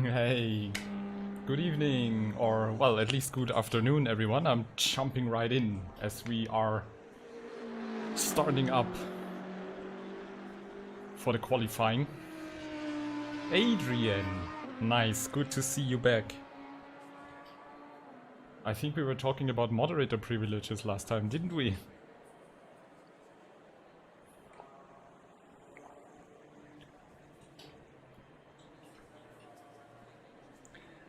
Hey, good evening, or well, at least good afternoon, everyone. I'm jumping right in as we are starting up for the qualifying. Adrian, nice, good to see you back. I think we were talking about moderator privileges last time, didn't we?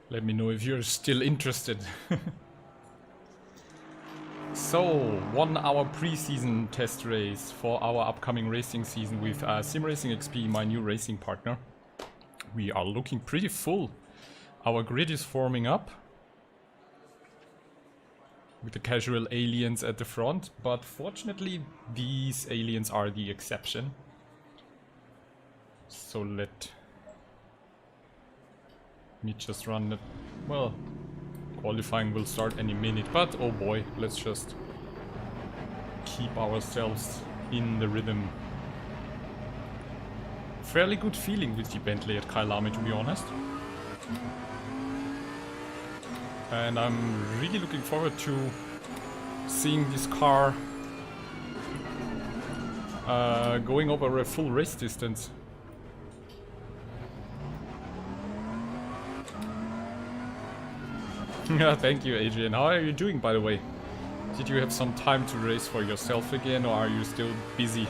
Let me know if you're still interested. So, 1 hour pre-season test race for our upcoming racing season with Simracing XP, my new racing partner. We are looking pretty full. Our grid is forming up with the casual aliens at the front, but fortunately these aliens are the exception. So let me just run it. Well, qualifying will start any minute, but oh boy, let's just keep ourselves in the rhythm. Fairly good feeling with the Bentley at Kyalami, to be honest. And I'm really looking forward to seeing this car going over a full race distance. Yeah, thank you, Adrian. How are you doing, by the way? Did you have some time to race for yourself again, or are you still busy?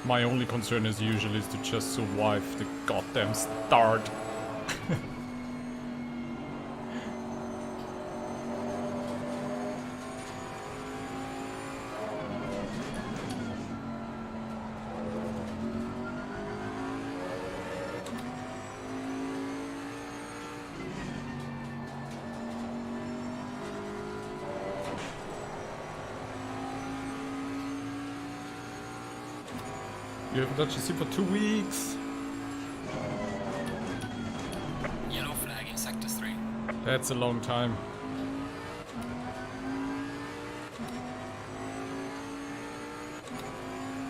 My only concern as usual is to just survive the goddamn start. You haven't touched the seat for 2 weeks. Yellow flag in sector 3. That's a long time.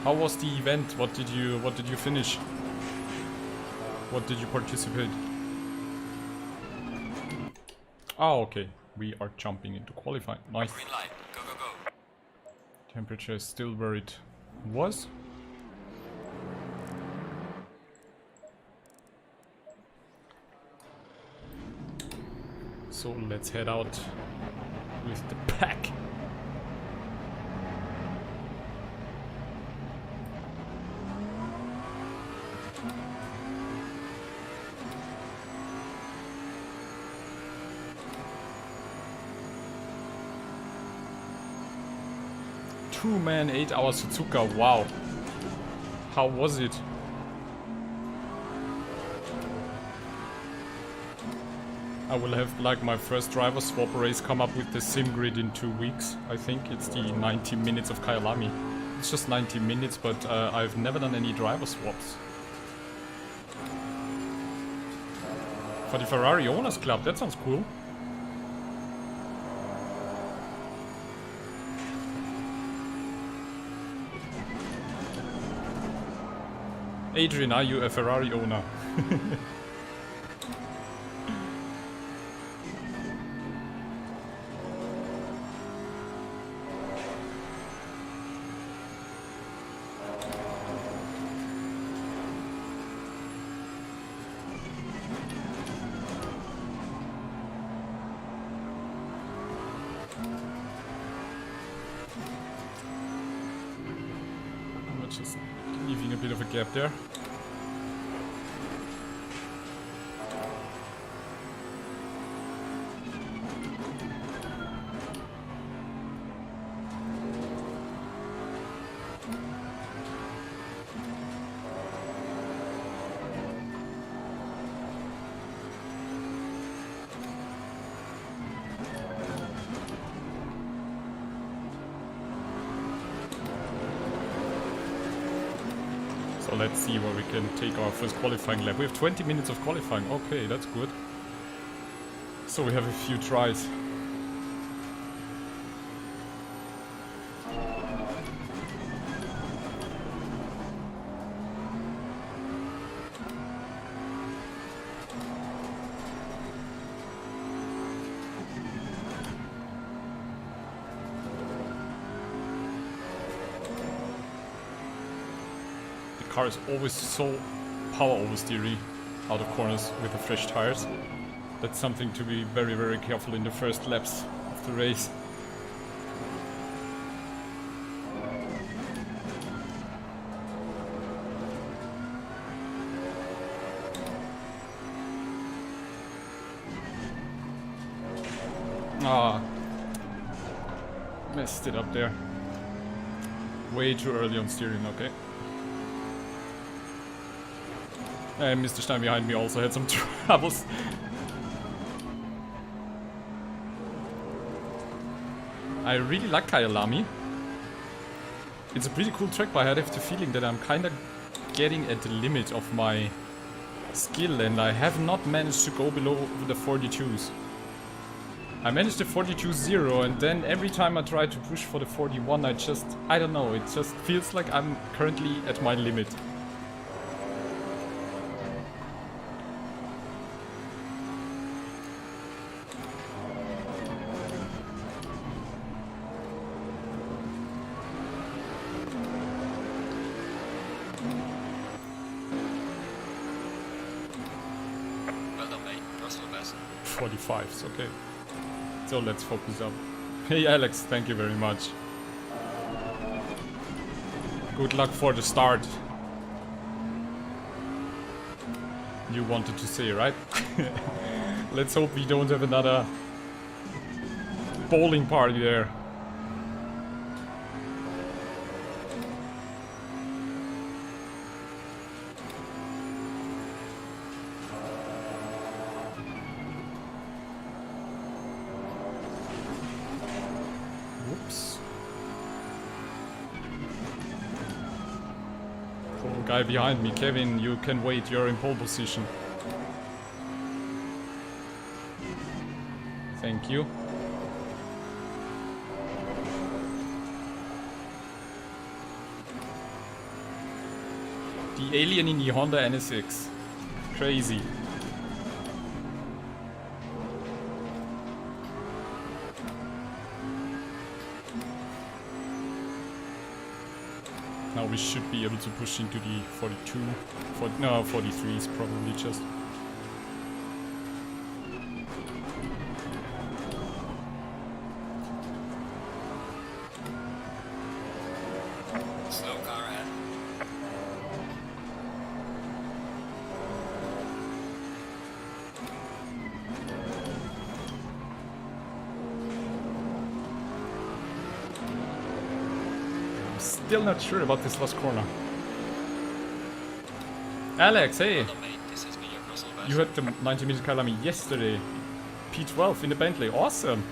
How was the event? What did you finish? What did you participate? Oh, okay. We are jumping into qualifying. Nice. Green light. Go, go, go. Temperature is still where it was. So let's head out with the pack. Two-man 8-hour Suzuka, wow. How was it? I will have like my first driver swap race come up with the sim grid in 2 weeks. I think it's the 90 minutes of Kyalami. It's just 90 minutes, but I've never done any driver swaps. For the Ferrari Owners Club, that sounds cool. Adrian, are you a Ferrari owner? I'm just leaving a bit of a gap there. So let's see where we can take our first qualifying lap. We have 20 minutes of qualifying. Okay, that's good. So we have a few tries. The car is always so power oversteery out of corners with the fresh tires. That's something to be very, very careful in the first laps of the race. Ah, messed it up there. Way too early on steering, okay. And Mr. Stein behind me also had some troubles. I really like Kyalami. It's a pretty cool track, but I have the feeling that I'm kinda getting at the limit of my skill and I have not managed to go below the 42s. I managed the 42.0 and then every time I try to push for the 41 I don't know, it just feels like I'm currently at my limit. Well done, mate. That's the best. 45s, okay. So let's focus up. Hey Alex, thank you very much. Good luck for the start. You wanted to say, right? Let's hope we don't have another bowling party there. Whoops. Poor guy behind me. Kevin, you can wait, you're in pole position. Thank you. The alien in the Honda NSX. Crazy. Now we should be able to push into the 42. No, 43 is probably just. Slow car ahead. Still not sure about this last corner. Alex, hey! Well done, mate. This has been your personal best. You had the 90-meter Kyalami yesterday. P12 in the Bentley, awesome!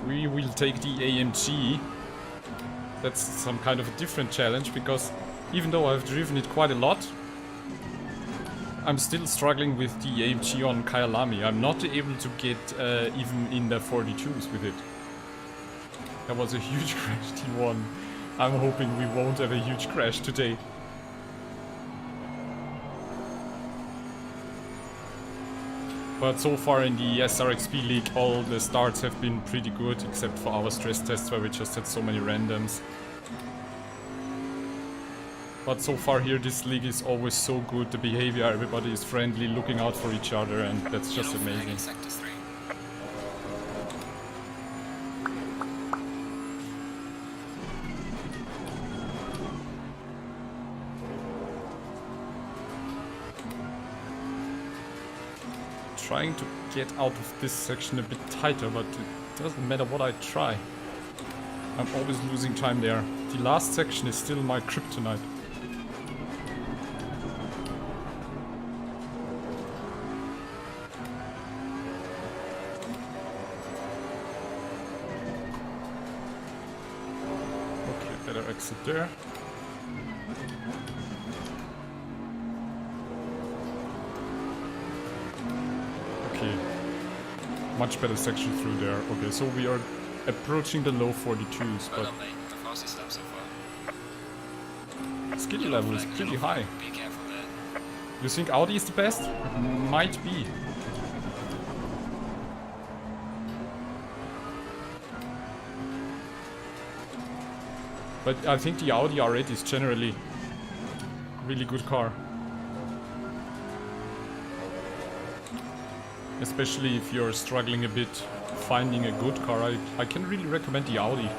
We will take the AMG. That's some kind of a different challenge, because even though I've driven it quite a lot, I'm still struggling with the AMG on Kyalami. I'm not able to get even in the 42s with it. That was a huge crash, T1. I'm hoping we won't have a huge crash today. But so far in the SRXP league, all the starts have been pretty good, except for our stress tests where we just had so many randoms. But so far here, this league is always so good, the behavior, everybody is friendly, looking out for each other, and that's just Yellow flag in amazing. sector 3. Trying to get out of this section a bit tighter, but it doesn't matter what I try. I'm always losing time there. The last section is still my kryptonite. Okay, better exit there. Okay, much better section through there. Okay, so we are approaching the low 42s, Well but done, mate. The fastest lap so far. skill level is pretty high. Be careful there. You think Audi is the best? Might be. But I think the Audi R8 is generally a really good car. Especially if you're struggling a bit finding a good car, I can really recommend the Audi.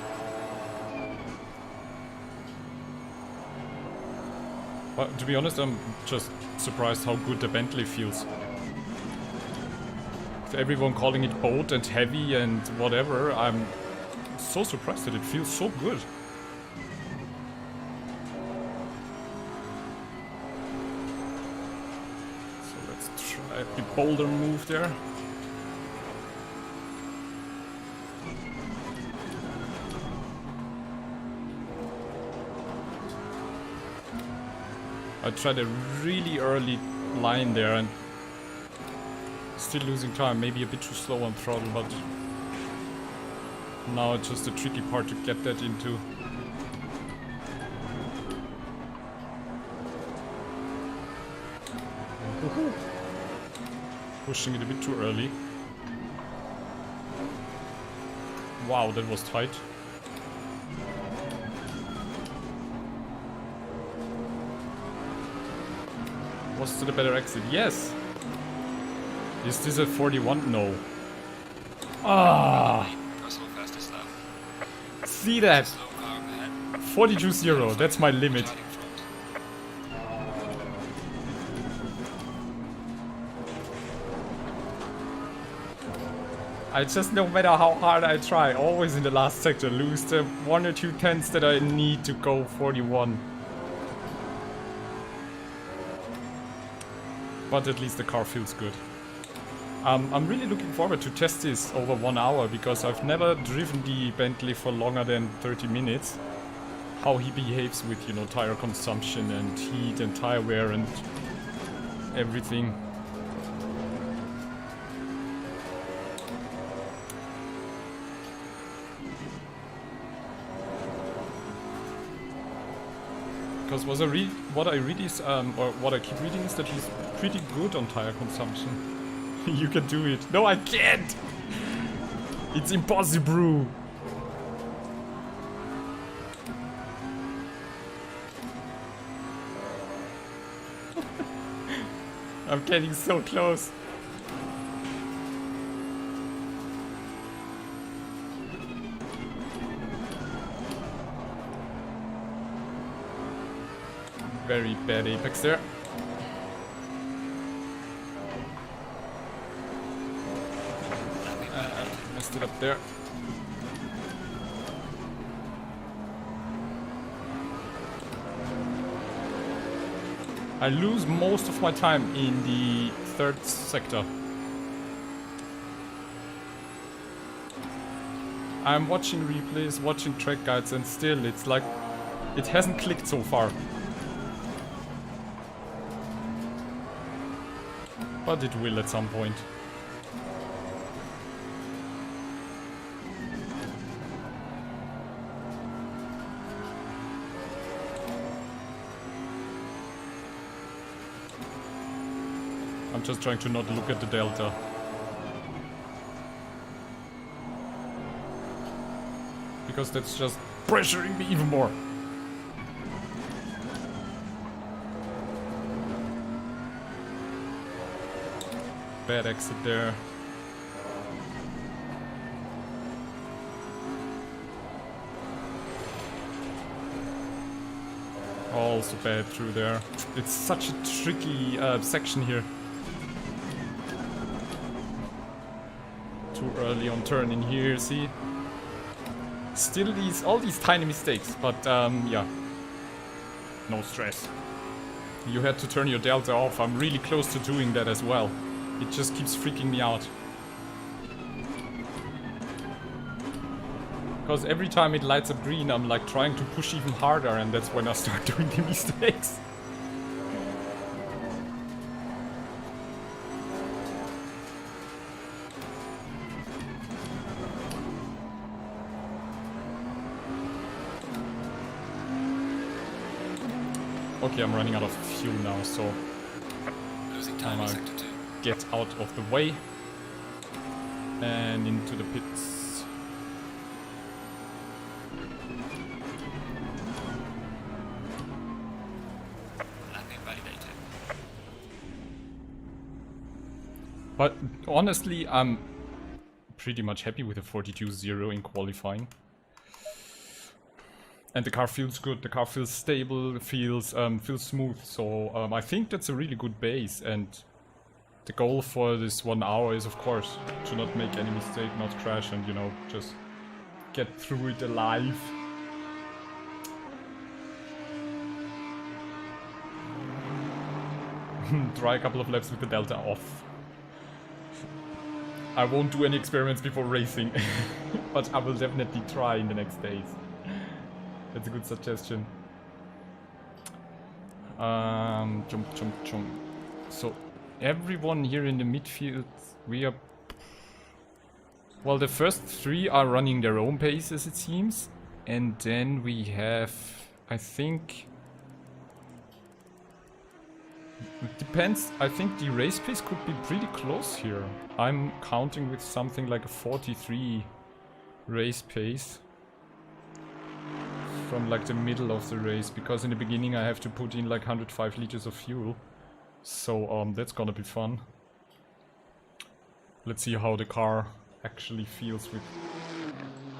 But to be honest, I'm just surprised how good the Bentley feels. With everyone calling it boat and heavy and whatever, I'm so surprised that it feels so good. So let's try a bolder move there. I tried a really early line there and still losing time, maybe a bit too slow on throttle, but now it's just a tricky part to get that into. Pushing it a bit too early. Wow, that was tight. Was it a better exit? Yes! Is this a 41? No. Ah! Personal fastest lap. See that? Slow car ahead. 42.0, that's my limit. Charging front. I just, no matter how hard I try, always in the last sector lose the 1 or 2 tenths that I need to go 41. But at least the car feels good. I'm really looking forward to test this over 1 hour, because I've never driven the Bentley for longer than 30 minutes. How he behaves with, you know, tire consumption and heat and tire wear and everything. Because what I read is, or what I keep reading is that he's pretty good on tire consumption. You can do it. No, I can't! It's impossible! I'm getting so close. Very bad apex there. Messed it up there. I lose most of my time in the third sector. I'm watching replays, watching track guides, and still it's like it hasn't clicked so far. But it will at some point. I'm just trying to not look at the delta. Because that's just pressuring me even more. Bad exit there. Also bad through there. It's such a tricky section here. Too early on turn in here, see? Still all these tiny mistakes, but yeah. No stress. You had to turn your delta off. I'm really close to doing that as well. It just keeps freaking me out. Because every time it lights up green, I'm like trying to push even harder, and that's when I start doing the mistakes. Okay, I'm running out of fuel now, so Losing time in sector 2. Get out of the way and into the pits. Landing validated. But honestly, I'm pretty much happy with a 42.0 in qualifying. And the car feels good, the car feels stable, feels smooth, so I think that's a really good base. And the goal for this 1 hour is, of course, to not make any mistake, not crash, and, you know, just get through it alive. Try a couple of laps with the delta off. I won't do any experiments before racing, but I will definitely try in the next days. That's a good suggestion. Jump. So everyone here in the midfield, we are... Well, the first three are running their own paces, it seems. And then we have, I think... It depends. I think the race pace could be pretty close here. I'm counting with something like a 43 race pace. From like the middle of the race, because in the beginning I have to put in like 105 liters of fuel. So that's gonna be fun. Let's see how the car actually feels with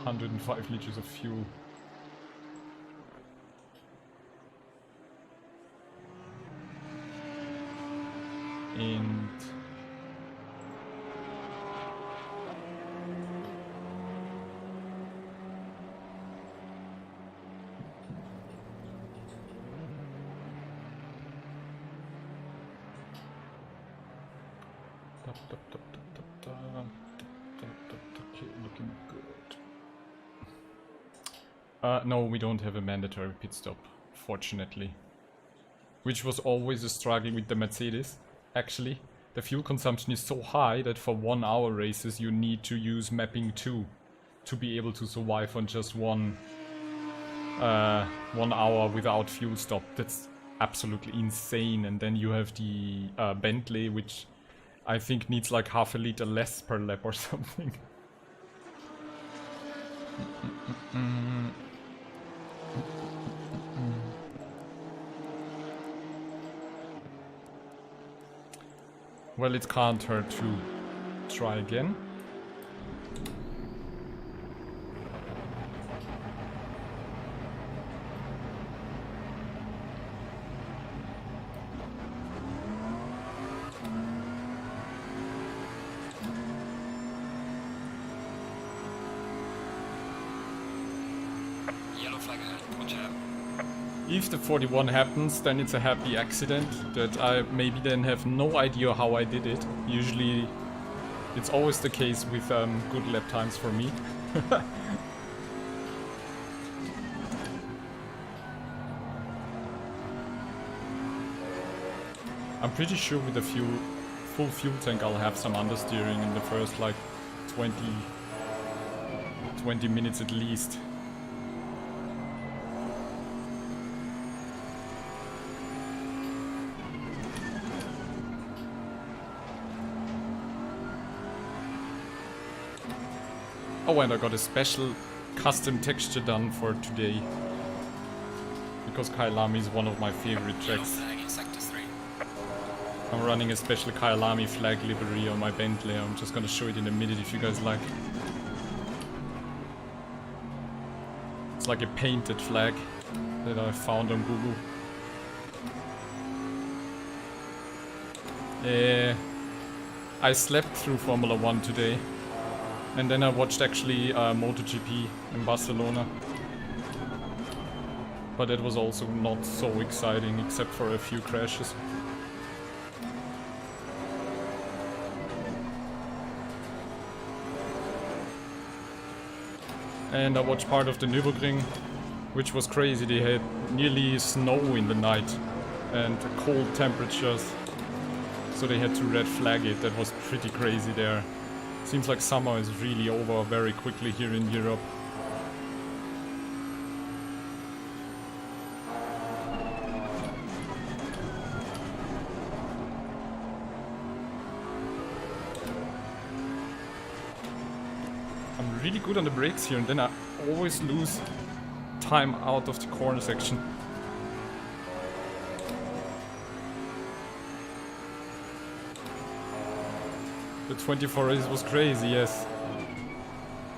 105 liters of fuel. And okay, looking good. No, we don't have a mandatory pit stop, fortunately. Which was always a struggle with the Mercedes. Actually, the fuel consumption is so high that for 1 hour races you need to use mapping 2 to be able to survive on just one 1 hour without fuel stop. That's absolutely insane. And then you have the Bentley, which I think needs like half a liter less per lap or something. Well, it can't hurt to try again. Yellow flag ahead, watch out. If the 41 happens, then it's a happy accident that I maybe then have no idea how I did it. Usually it's always the case with good lap times for me. I'm pretty sure with a full fuel tank I'll have some understeering in the first like 20 minutes at least. Oh, and I got a special custom texture done for today. Because Kyalami is one of my favorite Yellow tracks. flag in sector 3. I'm running a special Kyalami flag livery on my Bentley. I'm just gonna show it in a minute if you guys like. It's like a painted flag that I found on Google. I slept through Formula 1 today. And then I watched actually MotoGP in Barcelona. But it was also not so exciting except for a few crashes. And I watched part of the Nürburgring, which was crazy. They had nearly snow in the night and cold temperatures. So they had to red flag it. That was pretty crazy there. Seems like summer is really over very quickly here in Europe. I'm really good on the brakes here, and then I always lose time out of the corner section. The 24 race was crazy, yes.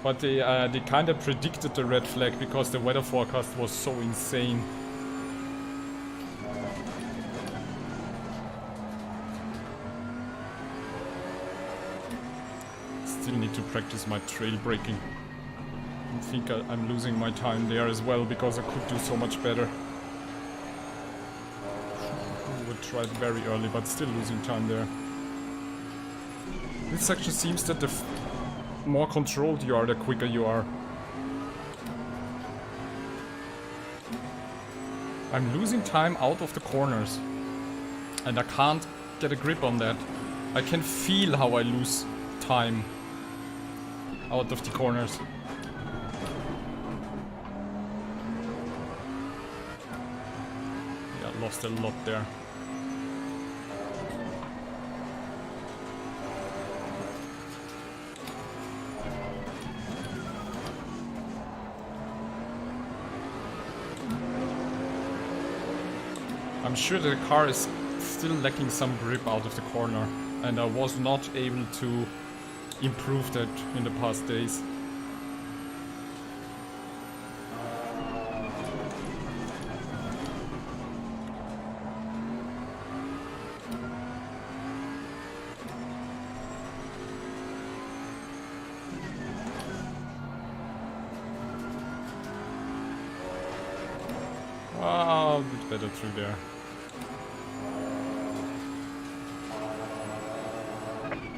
But they kind of predicted the red flag because the weather forecast was so insane. Still need to practice my trail braking. I think I'm losing my time there as well because I could do so much better. I would try it very early, but still losing time there. This section seems that the more controlled you are, the quicker you are. I'm losing time out of the corners. And I can't get a grip on that. I can feel how I lose time out of the corners. Yeah, lost a lot there. I'm sure the car is still lacking some grip out of the corner, and I was not able to improve that in the past days. Oh, a bit better through there.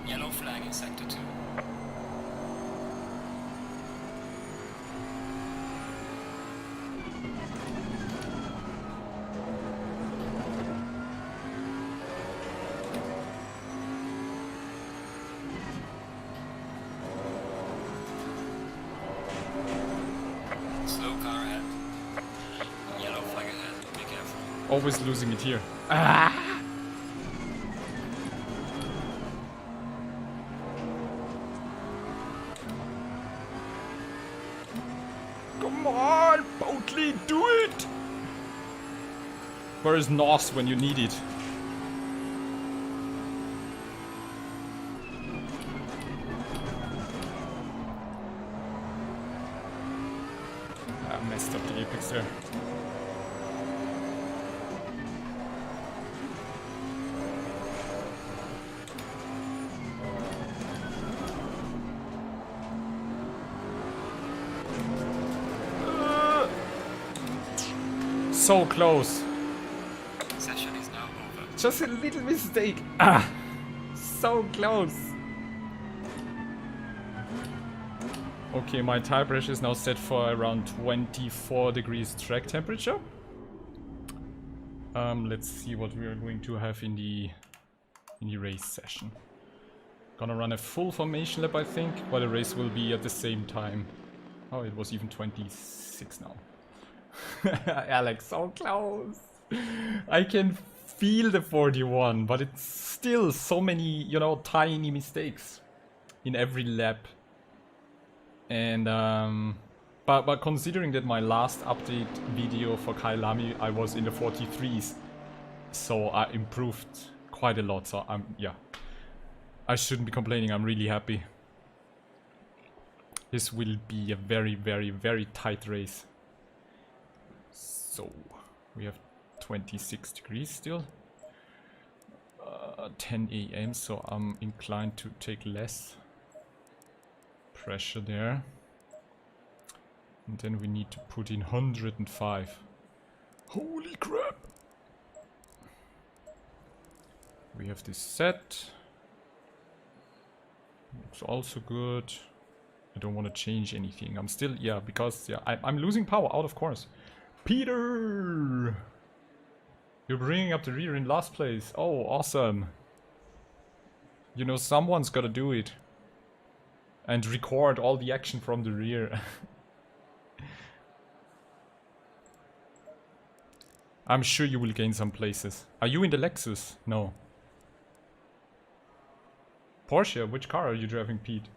Yellow flag in sector 2. Slow car ahead. always losing it here. Ah! Come on, Boatley, do it! Where is Nos when you need it? I messed up the apex there. So close. Session is now over. Just a little mistake. Ah, so close. Okay, my tire pressure is now set for around 24 degrees track temperature. Let's see what we are going to have in the race session. Gonna run a full formation lap, I think, but the race will be at the same time. Oh, it was even 26 now. Alex, so close. I can feel the 41, but it's still so many, you know, tiny mistakes in every lap. And but considering that my last update video for Kyalami I was in the 43s, so I improved quite a lot. So yeah, I shouldn't be complaining. I'm really happy. This will be a very, very, very tight race. So, we have 26 degrees still. 10 AM, so I'm inclined to take less pressure there. And then we need to put in 105. Holy crap! We have this set. Looks also good. I don't want to change anything. I'm still, yeah, because yeah, I'm losing power out of course. Peter! You're bringing up the rear in last place. Oh, awesome. You know, someone's gotta do it. And record all the action from the rear. I'm sure you will gain some places. Are you in the Lexus? No. Porsche? Which car are you driving, Pete?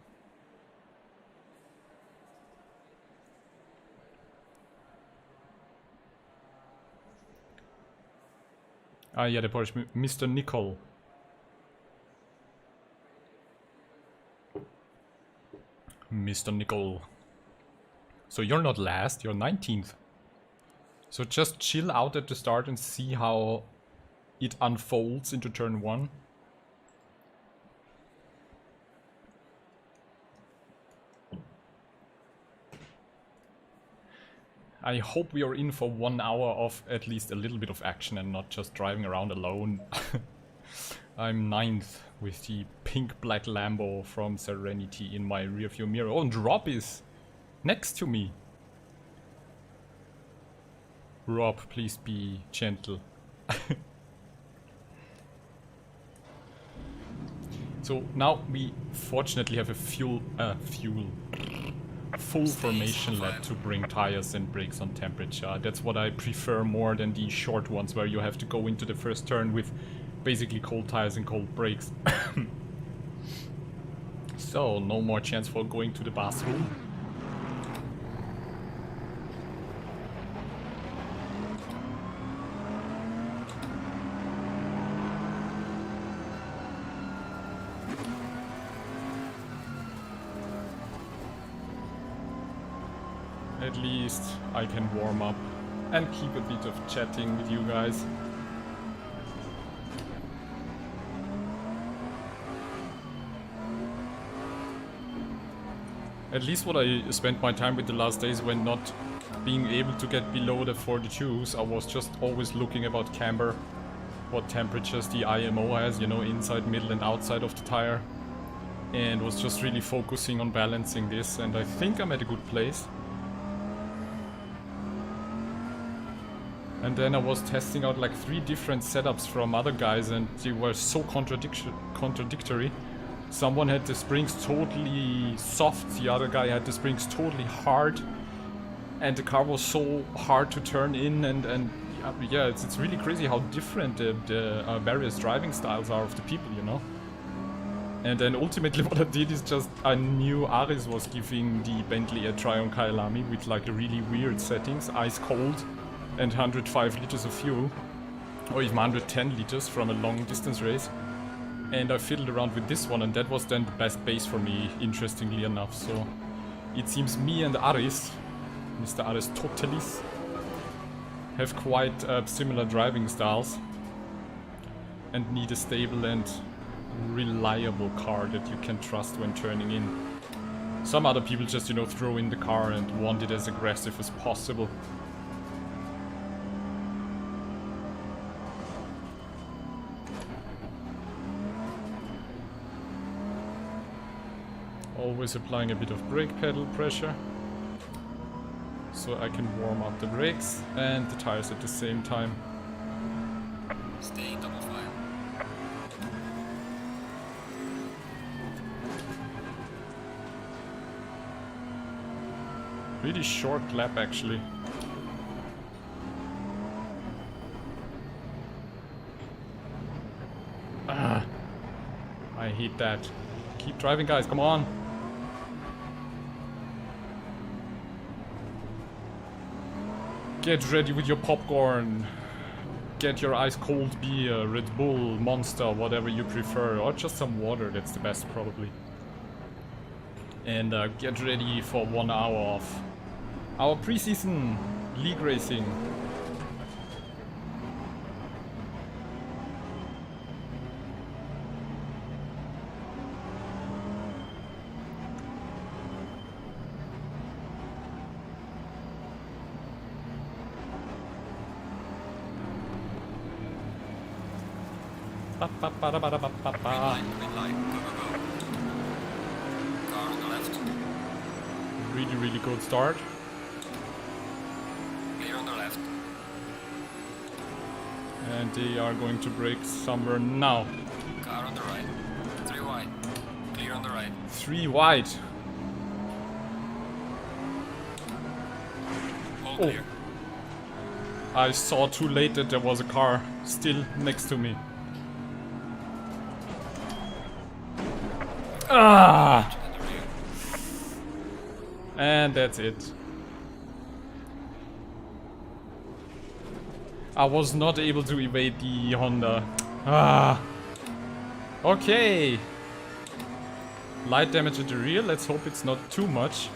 Ah, yeah, the Porsche, Mr. Nicol. Mr. Nicol. So you're not last, you're 19th. So just chill out at the start and see how it unfolds into turn 1. I hope we are in for 1 hour of at least a little bit of action and not just driving around alone. I'm 9th with the pink black Lambo from Serenity in my rearview mirror. Oh, and Rob is next to me. Rob, please be gentle. So now we fortunately have a full formation lap to bring tires and brakes on temperature. That's what I prefer more than the short ones where you have to go into the first turn with basically cold tires and cold brakes. So no more chance for going to the bathroom. At least I can warm up and keep a bit of chatting with you guys. At least what I spent my time with the last days when not being able to get below the 42s, I was just always looking about camber, what temperatures the IMO has, you know, inside, middle and outside of the tire. And was just really focusing on balancing this, and I think I'm at a good place. And then I was testing out like 3 different setups from other guys and they were so contradictory. Someone had the springs totally soft, the other guy had the springs totally hard. And the car was so hard to turn in and Yeah, it's really crazy how different the various driving styles are of the people, you know? And then ultimately what I did is just, I knew Aris was giving the Bentley a try on Kyalami with like really weird settings, ice cold and 105 liters of fuel, or even 110 liters from a long distance race. And I fiddled around with this one, and that was then the best base for me, interestingly enough. So it seems me and Aris, Mr. Aristoteles, have quite similar driving styles and need a stable and reliable car that you can trust when turning in. Some other people just, you know, throw in the car and want it as aggressive as possible. Always applying a bit of brake pedal pressure so I can warm up the brakes and the tires at the same time. Stay in double file. Really short lap actually. Ah, I hate that. Keep driving, guys, come on. Get ready with your popcorn. Get your ice cold beer, Red Bull, Monster, whatever you prefer, or just some water, that's the best probably. And get ready for 1 hour of our preseason league racing. Green light, go, go, go. Car on the left. Really good start. Clear on the left. And they are going to break somewhere now. Car on the right. 3 wide. Clear on the right. 3 wide. All Oh. clear. I saw too late that there was a car still next to me. Ah! At the rear. And that's it. I was not able to evade the Honda. Ah! Okay! Light damage at the rear, let's hope it's not too much.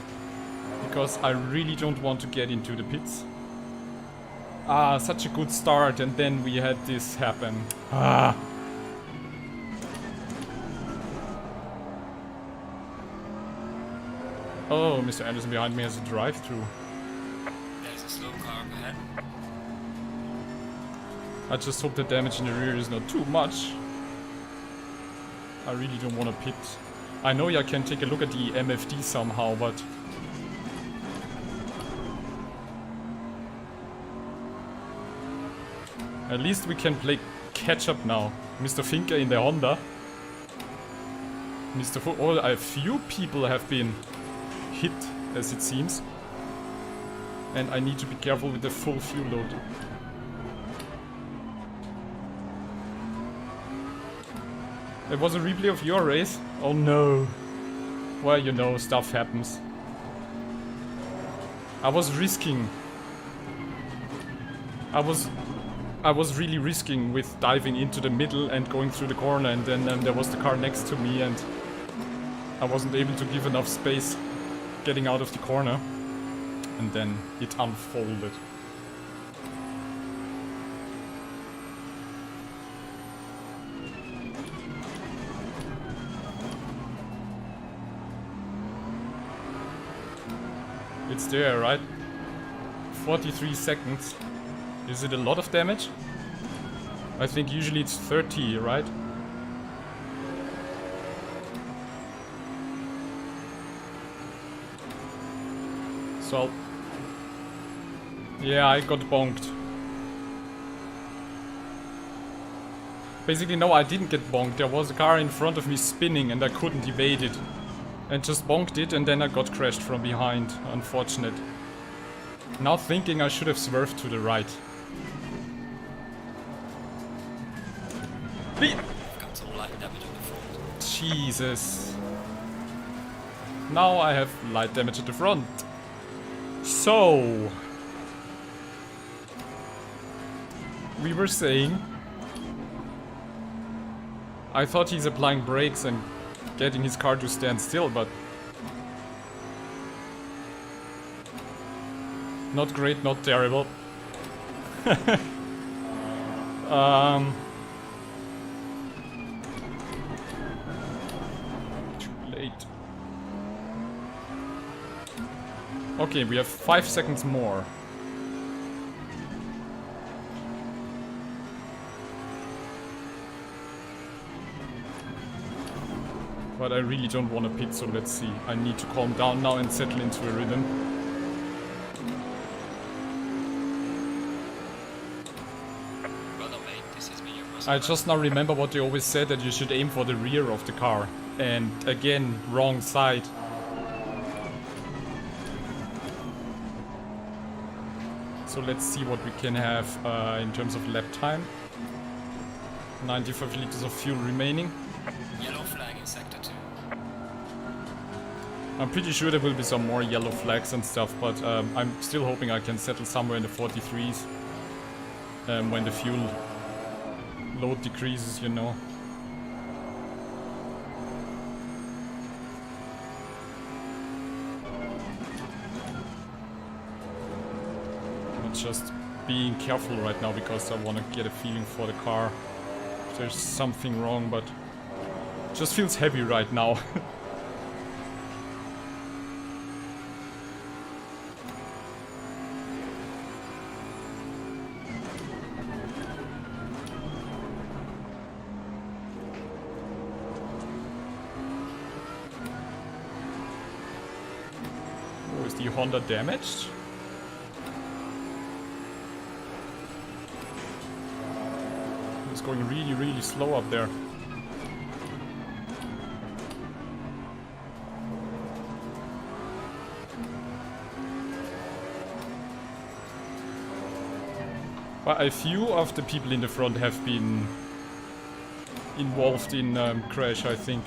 Because I really don't want to get into the pits. Ah, such a good start, and then we had this happen. Ah! Oh, Mr. Anderson behind me has a drive-through. There's a slow car up ahead. I just hope the damage in the rear is not too much. I really don't want to pit. I know I can take a look at the MFD somehow, but... at least we can play catch-up now. Mr. Finker in the Honda. Oh, a few people have been hit, as it seems. And I need to be careful with the full fuel load. It was a replay of your race? Oh no. Well, you know, stuff happens. I was risking. I was really risking with diving into the middle and going through the corner, and then there was the car next to me and I wasn't able to give enough space getting out of the corner, and then it unfolded. It's there, right? 43 seconds. Is it a lot of damage? I think usually it's 30, right? So... yeah, I got bonked. Basically, no, I didn't get bonked. There was a car in front of me spinning and I couldn't evade it. And just bonked it, and then I got crashed from behind. Unfortunate. Now thinking I should have swerved to the right. I've got some light damage on the front. Jesus. Now I have light damage at the front. So... we were saying... I thought he's applying brakes and getting his car to stand still, but... not great, not terrible. Too late. Okay, we have 5 seconds more. But I really don't want to pit, so let's see. I need to calm down now and settle into a rhythm. I just now remember what they always said, that you should aim for the rear of the car. And again, wrong side. So let's see what we can have in terms of lap time. 95 liters of fuel remaining. Yellow flag in sector 2. I'm pretty sure there will be some more yellow flags and stuff, but I'm still hoping I can settle somewhere in the 43s when the fuel load decreases, you know. I'm just being careful right now because I want to get a feeling for the car. If there's something wrong, but it just feels heavy right now. Is the Honda damaged? It's going really, really slow up there. But a few of the people in the front have been involved in crash, I think.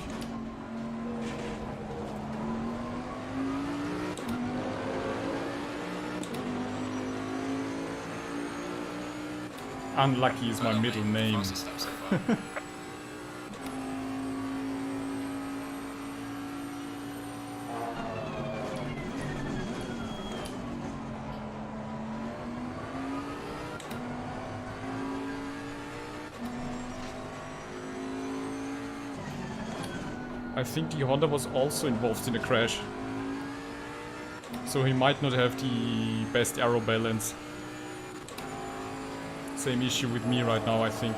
Unlucky is my middle name. I think the Honda was also involved in a crash. So he might not have the best aero balance. Same issue with me right now, I think.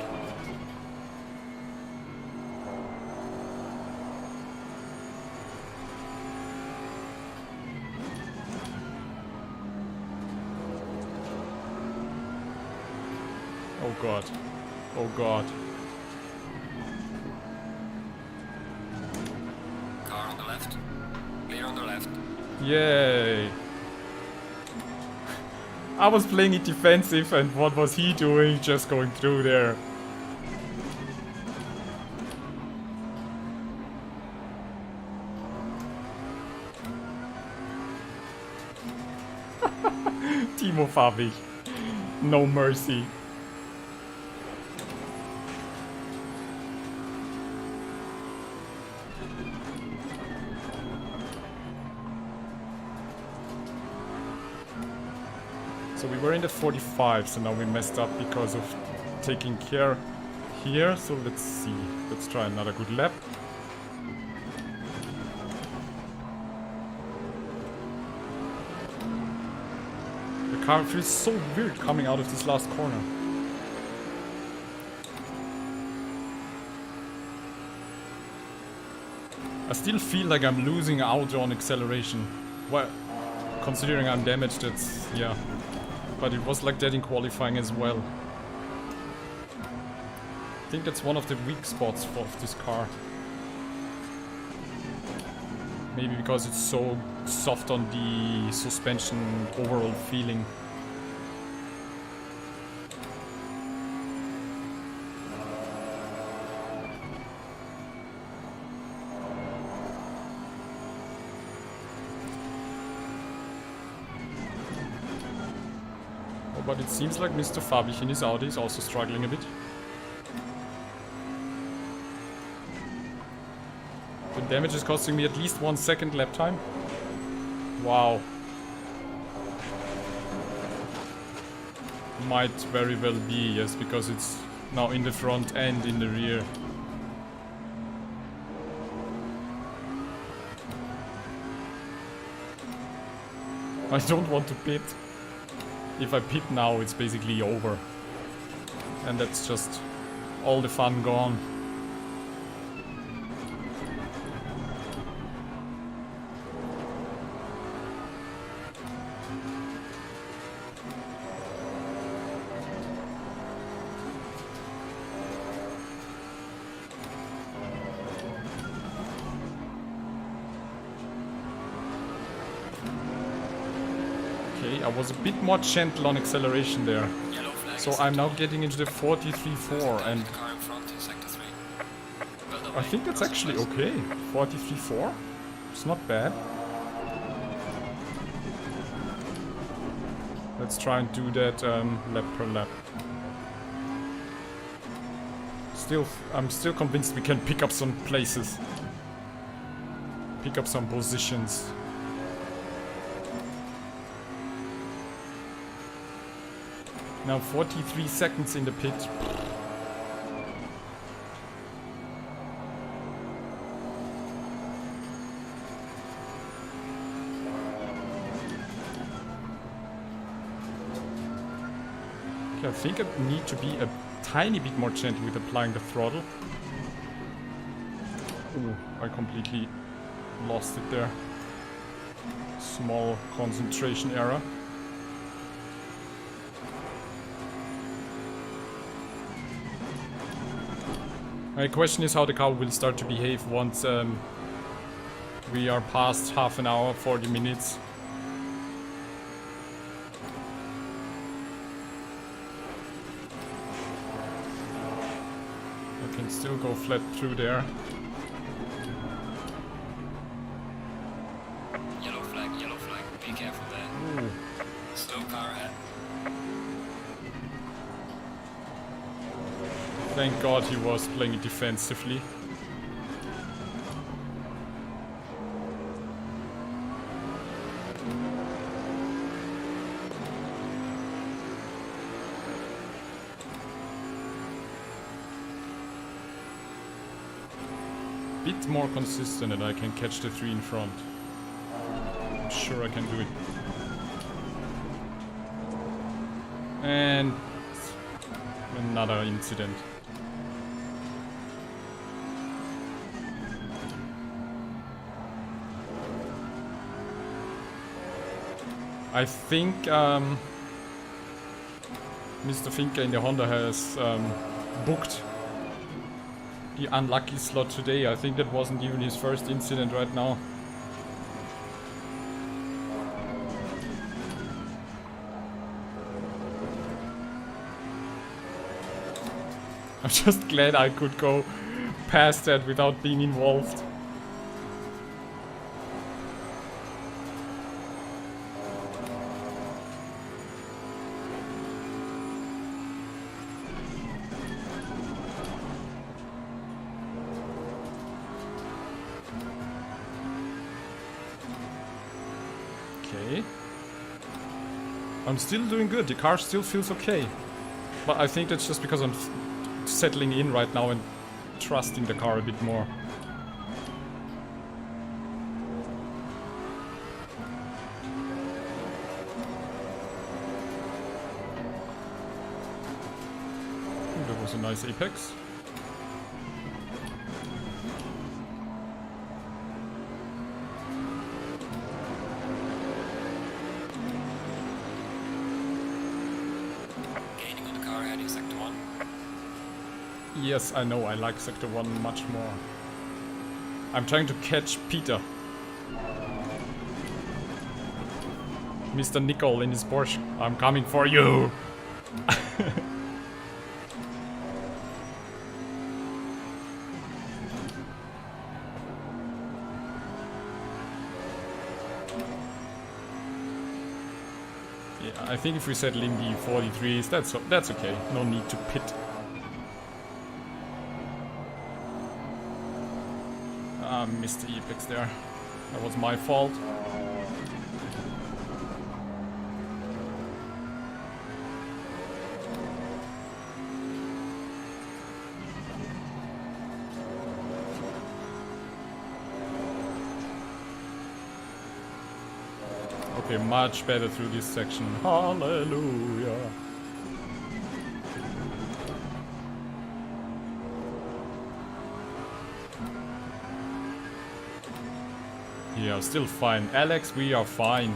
Oh god. Oh god. Car on the left. Clear on the left. Yay! I was playing it defensive, and what was he doing? Just going through there. Timo Fabich. No mercy. So we were in the 45, so now we messed up because of taking care here. So let's see. Let's try another good lap. The car feels so weird coming out of this last corner. I still feel like I'm losing out on acceleration. Well, considering I'm damaged, it's... yeah. But it was like that in qualifying as well. I think that's one of the weak spots of this car. Maybe because it's so soft on the suspension overall feeling. but it seems like Mr. Fabich in his Audi is also struggling a bit. The damage is costing me at least 1 second lap time. Wow. Might very well be, yes, because it's now in the front and in the rear. I don't want to pit. If I pit now, it's basically over. And that's just all the fun gone. I was a bit more gentle on acceleration there. So I'm now getting into the 43.4 and I think that's actually okay. 43.4? It's not bad. Let's try and do that lap per lap. I'm still convinced we can pick up some places. Pick up some positions. Now 43 seconds in the pit. Okay, I think I need to be a tiny bit more gentle with applying the throttle. Ooh, I completely lost it there. Small concentration error. My question is how the car will start to behave once we are past half an hour, 40 minutes. I can still go flat through there. Yellow flag, be careful there. Ooh. Slow car ahead. Thank God he was playing it defensively. Bit more consistent and I can catch the 3 in front. I'm sure I can do it. And another incident. I think Mr. Finke in the Honda has booked the unlucky slot today. I think that wasn't even his first incident right now. I'm just glad I could go past that without being involved. Okay. I'm still doing good. The car still feels okay. But I think that's just because I'm settling in right now and trusting the car a bit more. Ooh, that was a nice apex. Yes, I know, I like Sector 1 much more. I'm trying to catch Peter. Mr. Nickel in his Porsche. I'm coming for you! Yeah, I think if we settle in the 43s, that's okay. No need to pit. Missed the apex there. That was my fault. Okay, much better through this section. Hallelujah. Yeah, still fine. Alex, we are fine.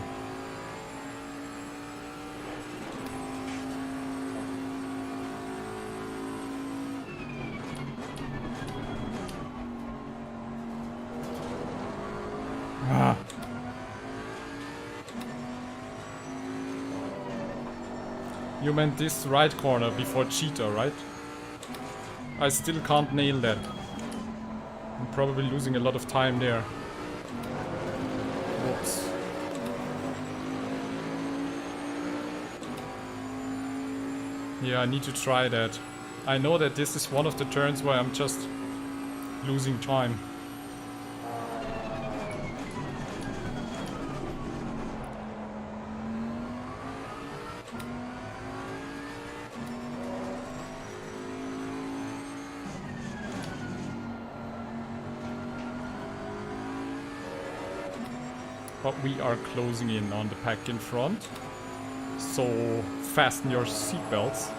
Ah. You meant this right corner before Cheetah, right? I still can't nail that. I'm probably losing a lot of time there. Whoops. Yeah, I need to try that. I know that this is one of the turns where I'm just losing time. But we are closing in on the pack in front. So fasten your seatbelts.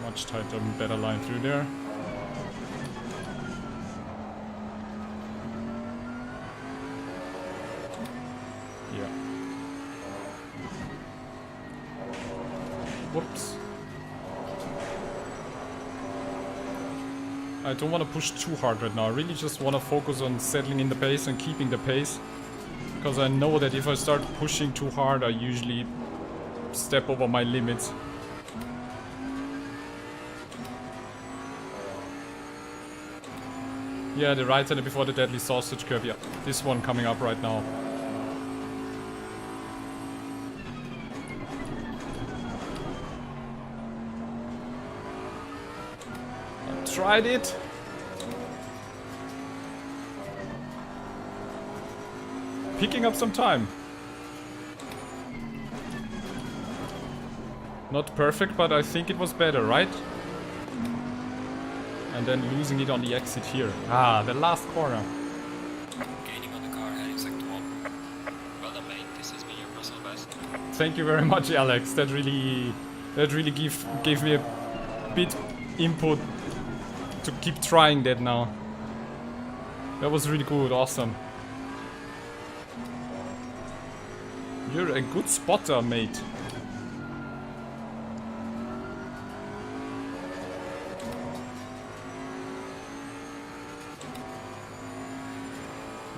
Much tighter and better line through there. Yeah. Whoops. I don't want to push too hard right now. I really just want to focus on settling in the pace and keeping the pace. Because I know that if I start pushing too hard, I usually step over my limits. Yeah, the right hander before the deadly sausage curve. Yeah, this one coming up right now. Tried it. Picking up some time. Not perfect, but I think it was better, right? And then losing it on the exit here. Ah, the last corner. Gaining on the car, heading sector 1. Well done, mate. This has been your personal best. Thank you very much, Alex. That really gave me a bit input to keep trying that now. That was really good, awesome. You're a good spotter, mate.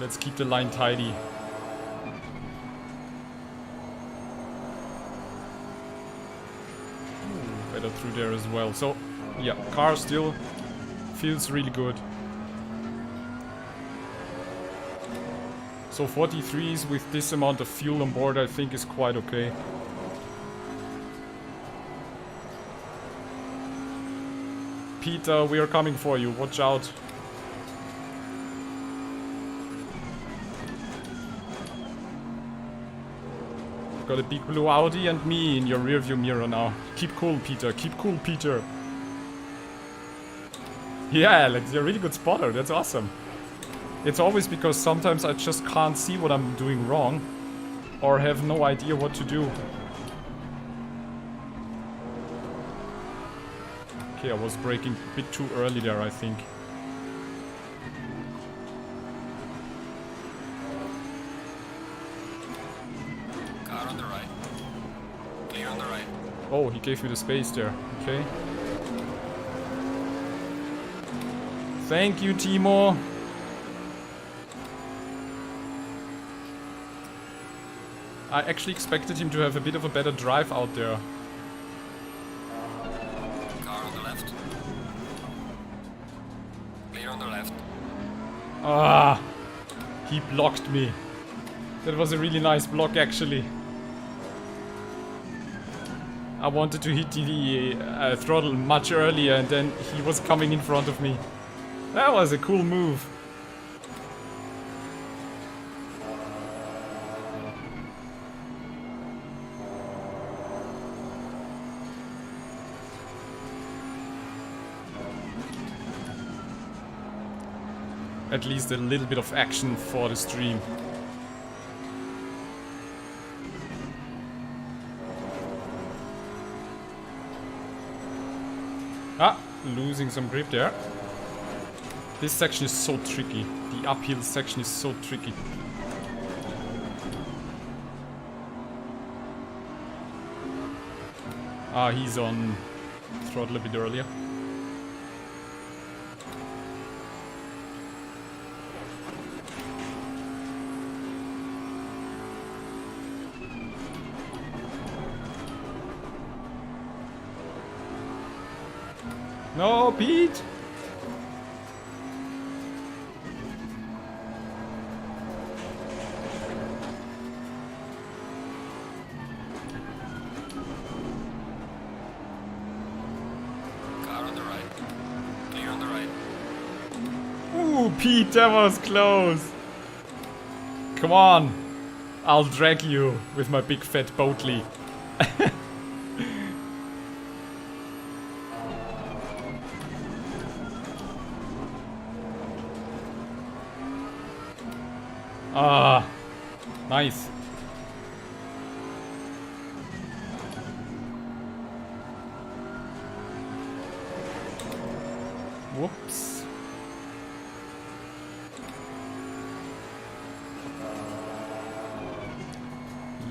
Let's keep the line tidy. Ooh, better through there as well. So, yeah, car still feels really good. So 43s with this amount of fuel on board I think is quite okay. Peter, we are coming for you, watch out. Got a big blue Audi and me in your rearview mirror now. Keep cool, Peter, keep cool, Peter. Yeah, Alex, you're a really good spotter, that's awesome. It's always because sometimes I just can't see what I'm doing wrong or have no idea what to do. Okay, I was braking a bit too early there, I think. Car on the right. Clear on the right. Oh, he gave me the space there, okay. Thank you, Timo. I actually expected him to have a bit of a better drive out there. Car on the left. Clear on the left. Ah! He blocked me. That was a really nice block, actually. I wanted to hit the throttle much earlier, and then he was coming in front of me. That was a cool move. At least a little bit of action for the stream. Ah, losing some grip there. This section is so tricky. The uphill section is so tricky. Ah, he's on throttle a bit earlier. No, Pete! Car on the right. Clear on the right. Ooh, Pete, that was close! Come on! I'll drag you with my big fat boatly. Ah, nice. Whoops.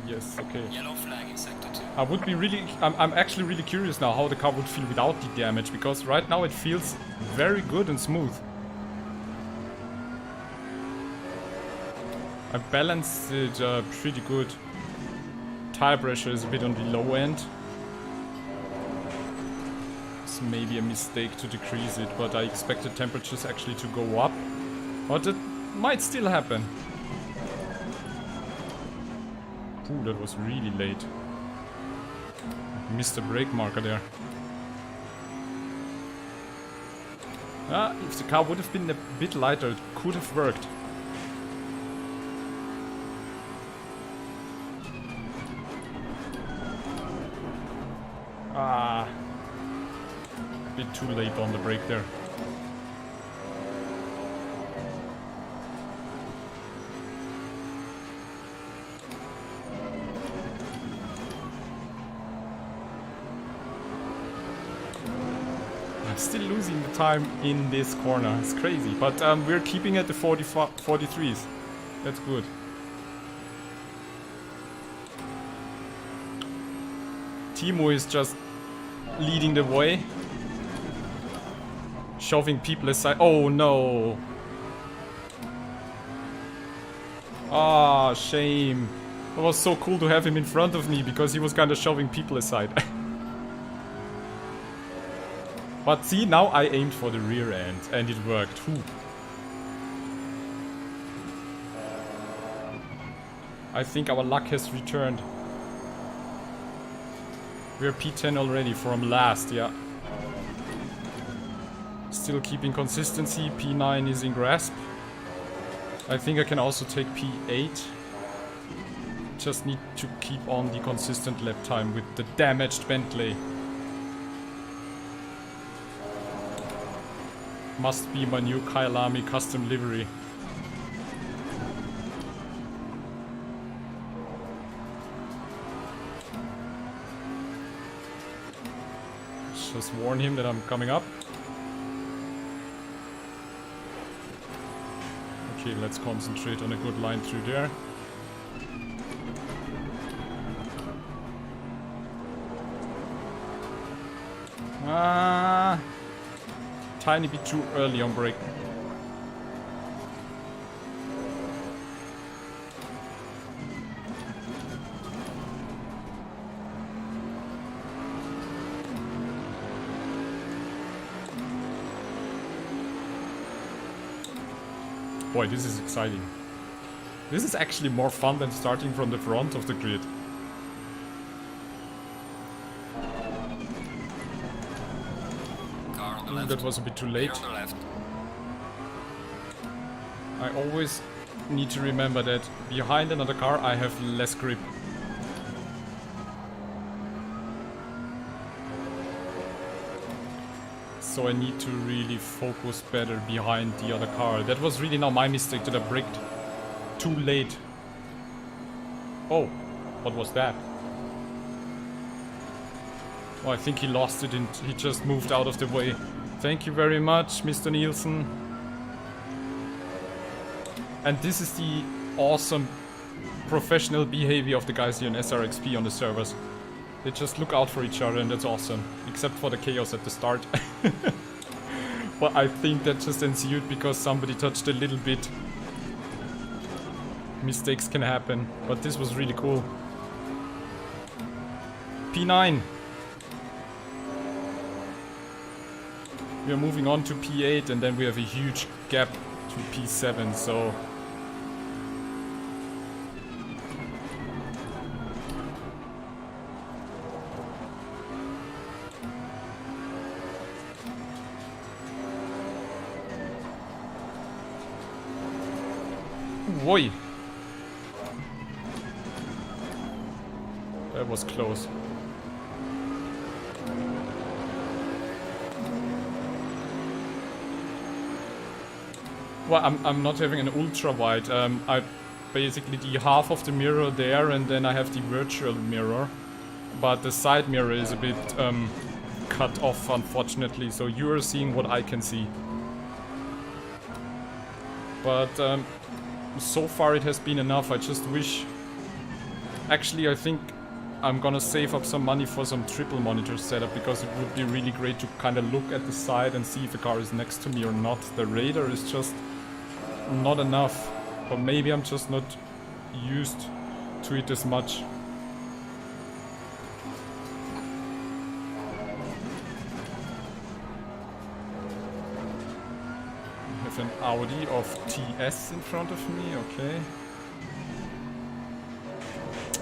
Yes, okay. Yellow flag in sector 2. I would be really, I'm actually really curious now how the car would feel without the damage, because right now it feels very good and smooth. I balanced it pretty good. Tire pressure is a bit on the low end. It's maybe a mistake to decrease it, but I expected temperatures actually to go up. But it might still happen. Ooh, that was really late. Missed the brake marker there. Ah, if the car would have been a bit lighter, it could have worked. Ah, a bit too late on the brake there. I'm still losing the time in this corner. It's crazy, but we're keeping at the 43s. That's good. Timo is just leading the way, shoving people aside. Oh no! Ah, shame. It was so cool to have him in front of me because he was kind of shoving people aside. But see, now I aimed for the rear end and it worked. Whew. I think our luck has returned. We're P10 already from last, yeah. Still keeping consistency. P9 is in grasp. I think I can also take P8. Just need to keep on the consistent lap time with the damaged Bentley. Must be my new Kyalami custom livery. Just warn him that I'm coming up. Okay, let's concentrate on a good line through there. Ah, tiny bit too early on brake. Boy, this is exciting. This is actually more fun than starting from the front of the grid. Car on the left. That was a bit too late. Clear on the left. I always need to remember that behind another car I have less grip. So I need to really focus better behind the other car. That was really now my mistake that I braked too late. Oh, what was that? Oh, I think he lost it and he just moved out of the way. Thank you very much, Mr. Nielsen. And this is the awesome professional behavior of the guys here in SRXP on the servers. They just look out for each other and that's awesome. Except for the chaos at the start. But I think that just ensued because somebody touched a little bit. Mistakes can happen, but this was really cool. P9. We are moving on to P8 and then we have a huge gap to P7, so... Woi! That was close. Well, I'm not having an ultra wide. I basically the half of the mirror there, and then I have the virtual mirror. But the side mirror is a bit cut off, unfortunately. So you are seeing what I can see. But so far it has been enough. I just wish... Actually, I think I'm gonna save up some money for some triple monitor setup, because it would be really great to kind of look at the side and see if a car is next to me or not. The radar is just not enough. Or maybe I'm just not used to it as much. An Audi of TS in front of me, okay.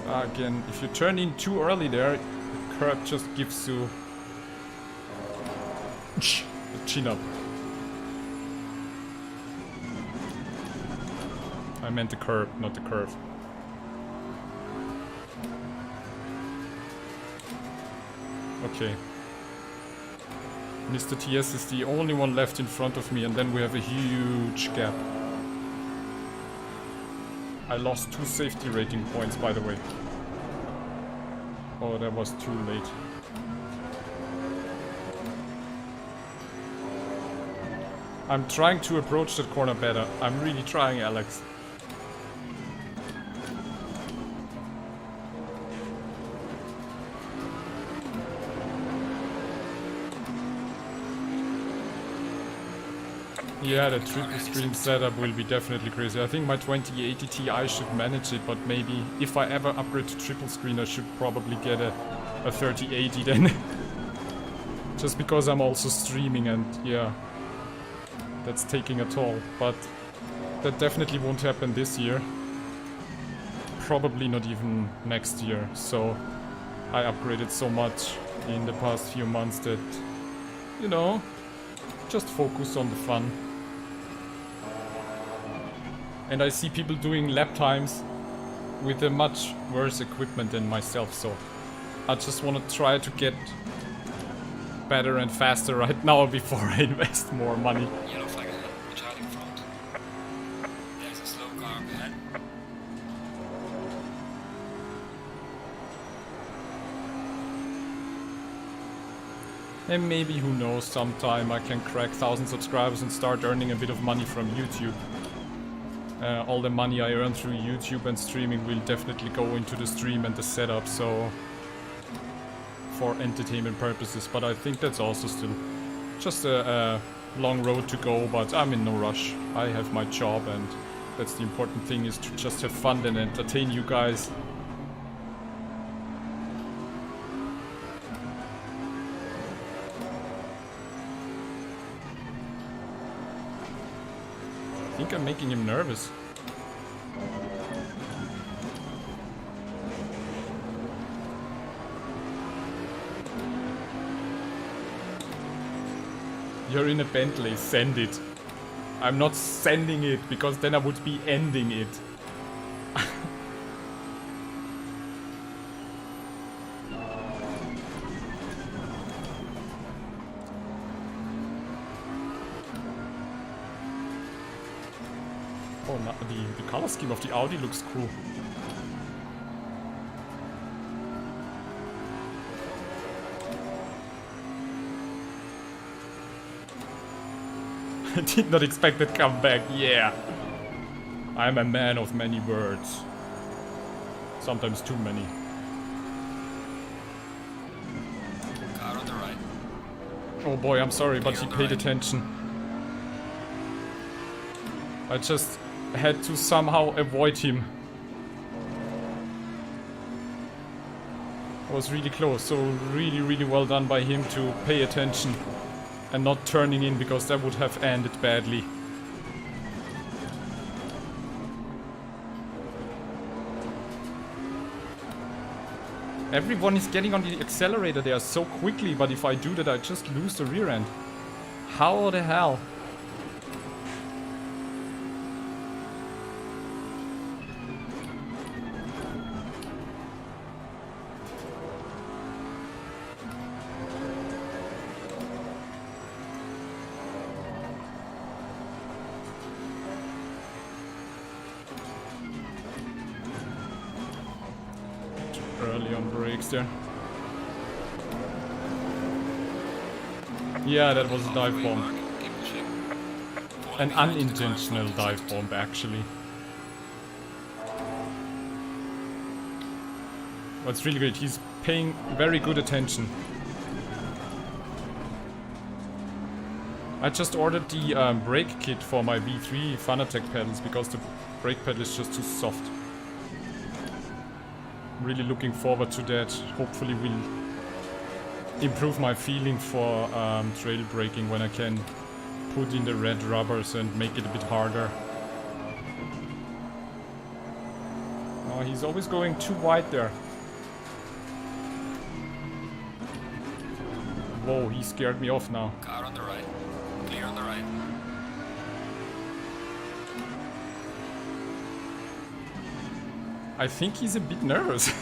Again, if you turn in too early there, the curb just gives you a chin up. I meant the curb, not the curve. Okay. Mr. TS is the only one left in front of me, and then we have a huge gap. I lost 2 safety rating points, by the way. Oh, that was too late. I'm trying to approach that corner better. I'm really trying, Alex. Yeah, the triple screen setup will be definitely crazy. I think my 2080 Ti should manage it, but maybe if I ever upgrade to triple screen, I should probably get a 3080 then. Just because I'm also streaming and yeah, that's taking a toll. But that definitely won't happen this year. Probably not even next year. So I upgraded so much in the past few months that, you know, just focus on the fun. And I see people doing lap times with a much worse equipment than myself, so I just want to try to get better and faster right now before I invest more money. Yellow flag ahead. Watch out in front. There's a slow car ahead. And maybe, who knows, sometime I can crack 1,000 subscribers and start earning a bit of money from YouTube. All the money I earn through YouTube and streaming will definitely go into the stream and the setup, so for entertainment purposes. But I think that's also still just a long road to go, but I'm in no rush. I have my job, and that's the important thing, is to just have fun and entertain you guys. I think I'm making him nervous. You're in a Bentley, send it. I'm not sending it, because then I would be ending it. Oh, no, the color scheme of the Audi looks cool. I did not expect that comeback, yeah. I'm a man of many words. Sometimes too many. Car on the right. Oh boy, I'm sorry, but he on the paid right. attention. I just had to somehow avoid him. I was really close, so really well done by him to pay attention and not turning in, because that would have ended badly. Everyone is getting on the accelerator there so quickly, but if I do that I just lose the rear end. How the hell? Early on brakes there. Yeah, that was a dive bomb. Keep pushing. An unintentional dive bomb, actually. What's really great, he's paying very good attention. I just ordered the brake kit for my V3 Fanatec pedals because the brake pedal is just too soft. Really looking forward to that. Hopefully will improve my feeling for trail braking when I can put in the red rubbers and make it a bit harder. Oh, he's always going too wide there. Whoa, he scared me off now. Car on the right. Clear on the right. I think he's a bit nervous.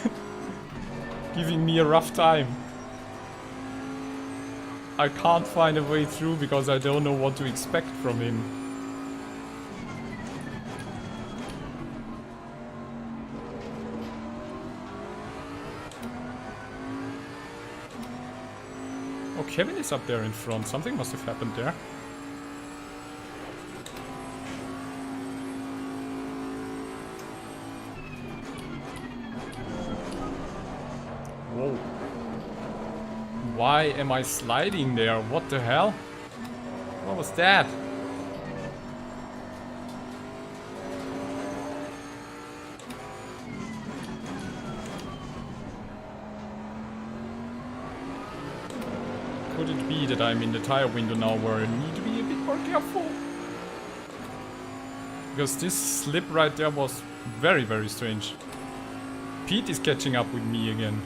Giving me a rough time. I can't find a way through because I don't know what to expect from him. Oh, Kevin is up there in front. Something must have happened there. Whoa. Why am I sliding there? What the hell? What was that? Could it be that I'm in the tire window now where I need to be a bit more careful? Because this slip right there was very, very strange. Pete is catching up with me again.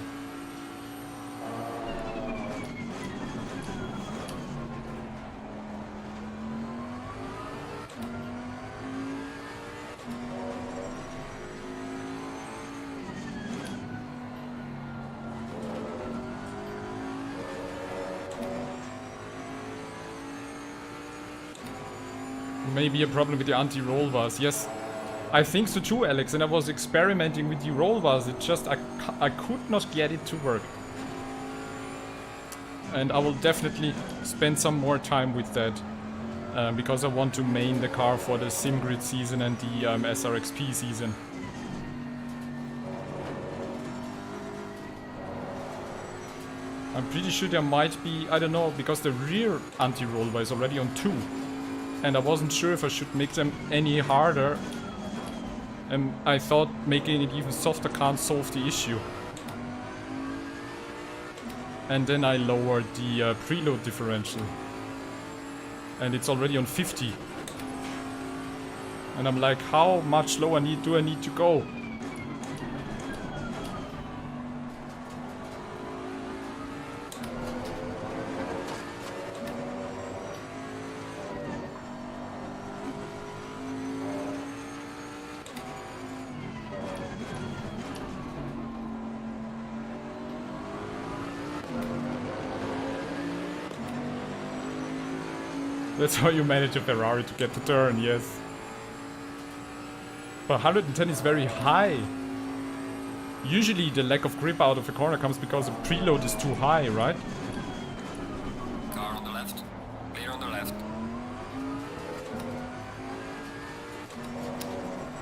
Maybe a problem with the anti-roll bars. Yes, I think so too, Alex, and I was experimenting with the roll bars. It just, I could not get it to work. And I will definitely spend some more time with that. Because I want to main the car for the SimGrid season and the SRXP season. I'm pretty sure there might be, I don't know, because the rear anti-roll bar is already on 2. And I wasn't sure if I should make them any harder. And I thought making it even softer can't solve the issue. And then I lowered the preload differential. And it's already on 50. And I'm like, how much lower do I need to go? That's how you manage a Ferrari to get the turn, yes. But 110 is very high. Usually the lack of grip out of the corner comes because the preload is too high, right? Car on the left. Clear on the left.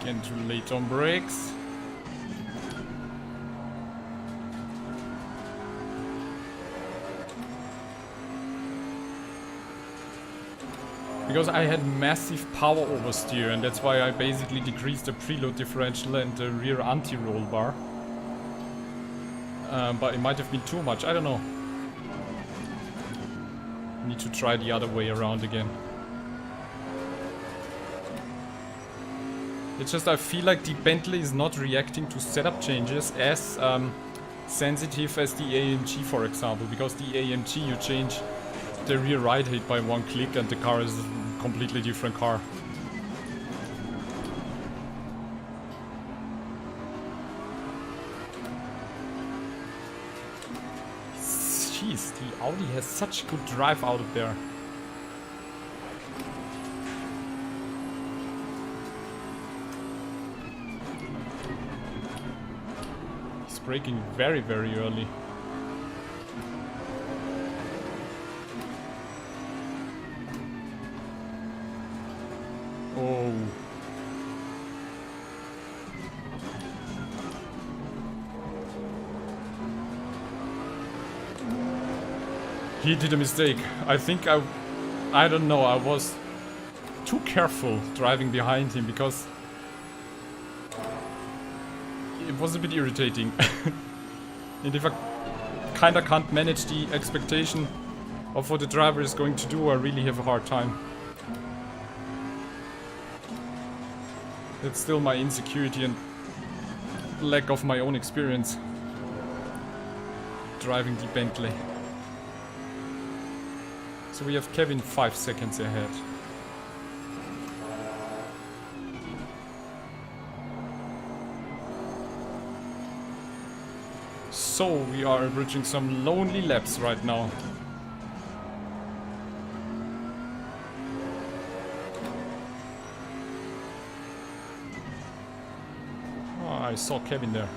Again, too late on brakes. Because I had massive power oversteer, and that's why I basically decreased the preload differential and the rear anti-roll bar. But it might have been too much, I don't know. Need to try the other way around again. It's just I feel like the Bentley is not reacting to setup changes as sensitive as the AMG, for example. Because the AMG, you change the rear ride height by one click and the car is a completely different car. Jeez, the Audi has such good drive out of there. He's braking very, very early. Oh. He did a mistake. I think I don't know, I was too careful driving behind him because it was a bit irritating. And if I kinda can't manage the expectation of what the driver is going to do, I really have a hard time. It's still my insecurity and lack of my own experience driving the Bentley. So we have Kevin 5 seconds ahead. So we are averaging some lonely laps right now. I saw Kevin there.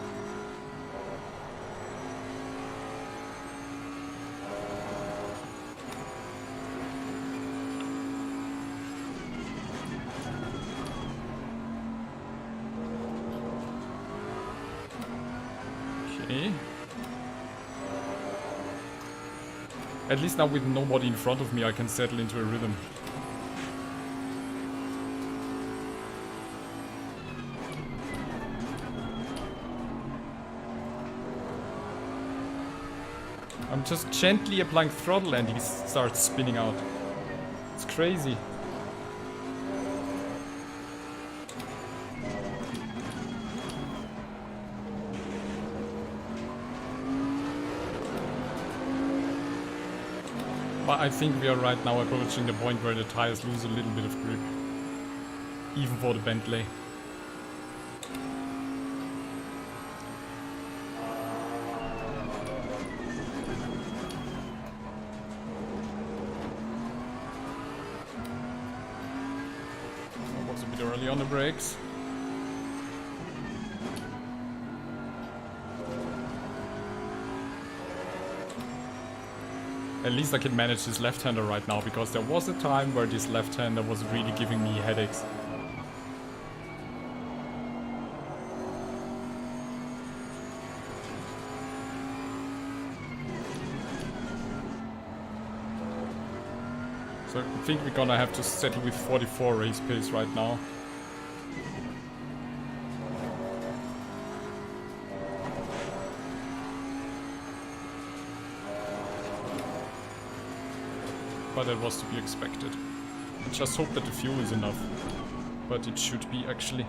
Okay. At least now with nobody in front of me, I can settle into a rhythm. I'm just gently applying throttle and he starts spinning out. It's crazy. But I think we are right now approaching the point where the tires lose a little bit of grip. Even for the Bentley. Early on the brakes. At least I can manage this left-hander right now, because there was a time where this left-hander was really giving me headaches. So I think we're gonna have to settle with 44 race pace right now. But that was to be expected. I just hope that the fuel is enough. But it should be actually.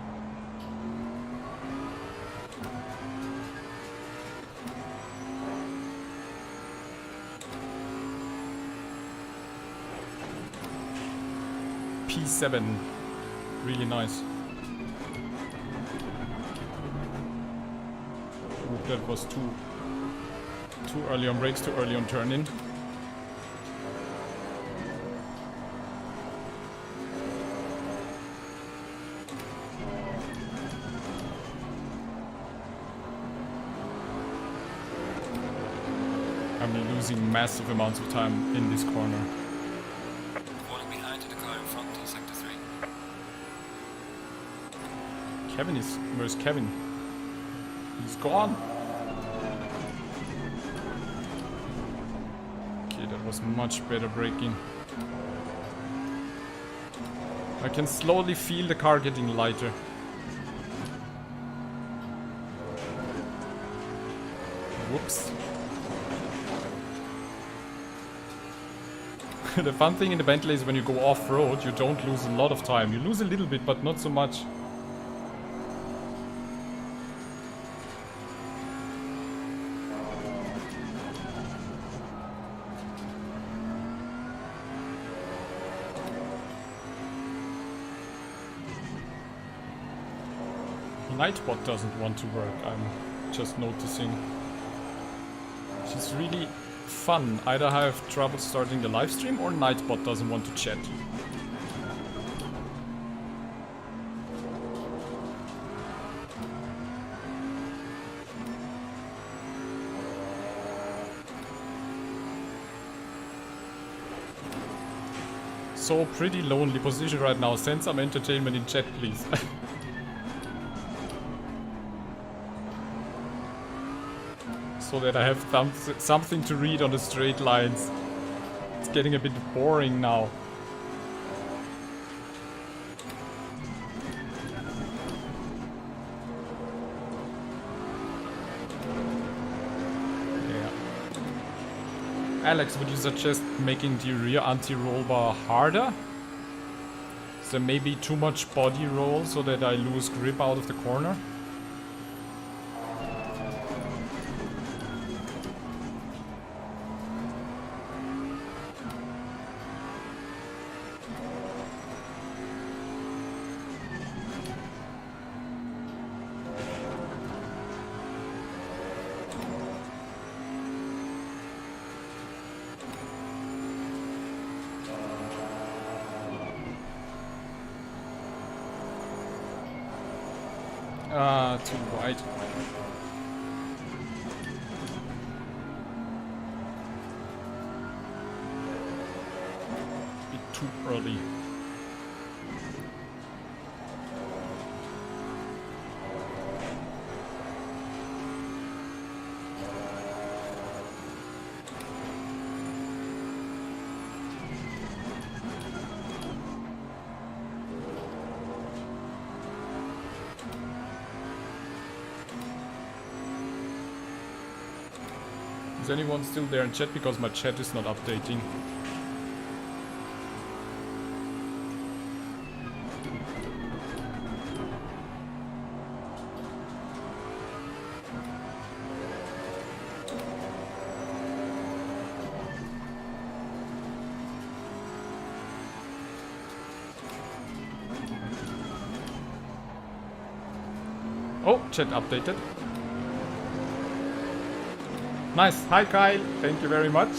P7. Really nice. Ooh, that was too Too early on brakes, too early on turn-in. I'm losing massive amounts of time in this corner. Falling behind to the car in front in sector 3. Kevin is... Where's Kevin? He's gone. Okay, that was much better braking. I can slowly feel the car getting lighter. Whoops. The fun thing in the Bentley is when you go off-road, you don't lose a lot of time. You lose a little bit, but not so much. Nightbot doesn't want to work, I'm just noticing. She's really fun. Either I have trouble starting the live stream or Nightbot doesn't want to chat. So pretty lonely position right now. Send some entertainment in chat, please. So that I have something to read on the straight lines. It's getting a bit boring now. Yeah. Alex, would you suggest making the rear anti-roll bar harder? Is there maybe too much body roll so that I lose grip out of the corner? Too wide. Bit too early. Is anyone still there in chat? Because my chat is not updating. Oh, chat updated. Nice. Hi, Kyle. Thank you very much.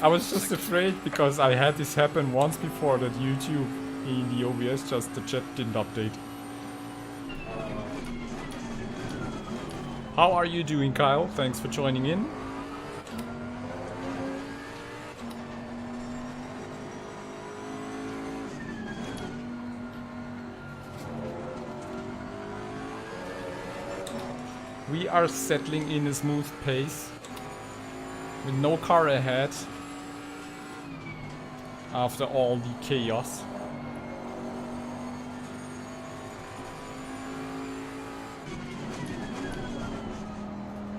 I was just afraid because I had this happen once before that YouTube in the OBS just the chat didn't update. How are you doing, Kyle? Thanks for joining in. We are settling in a smooth pace with no car ahead after all the chaos.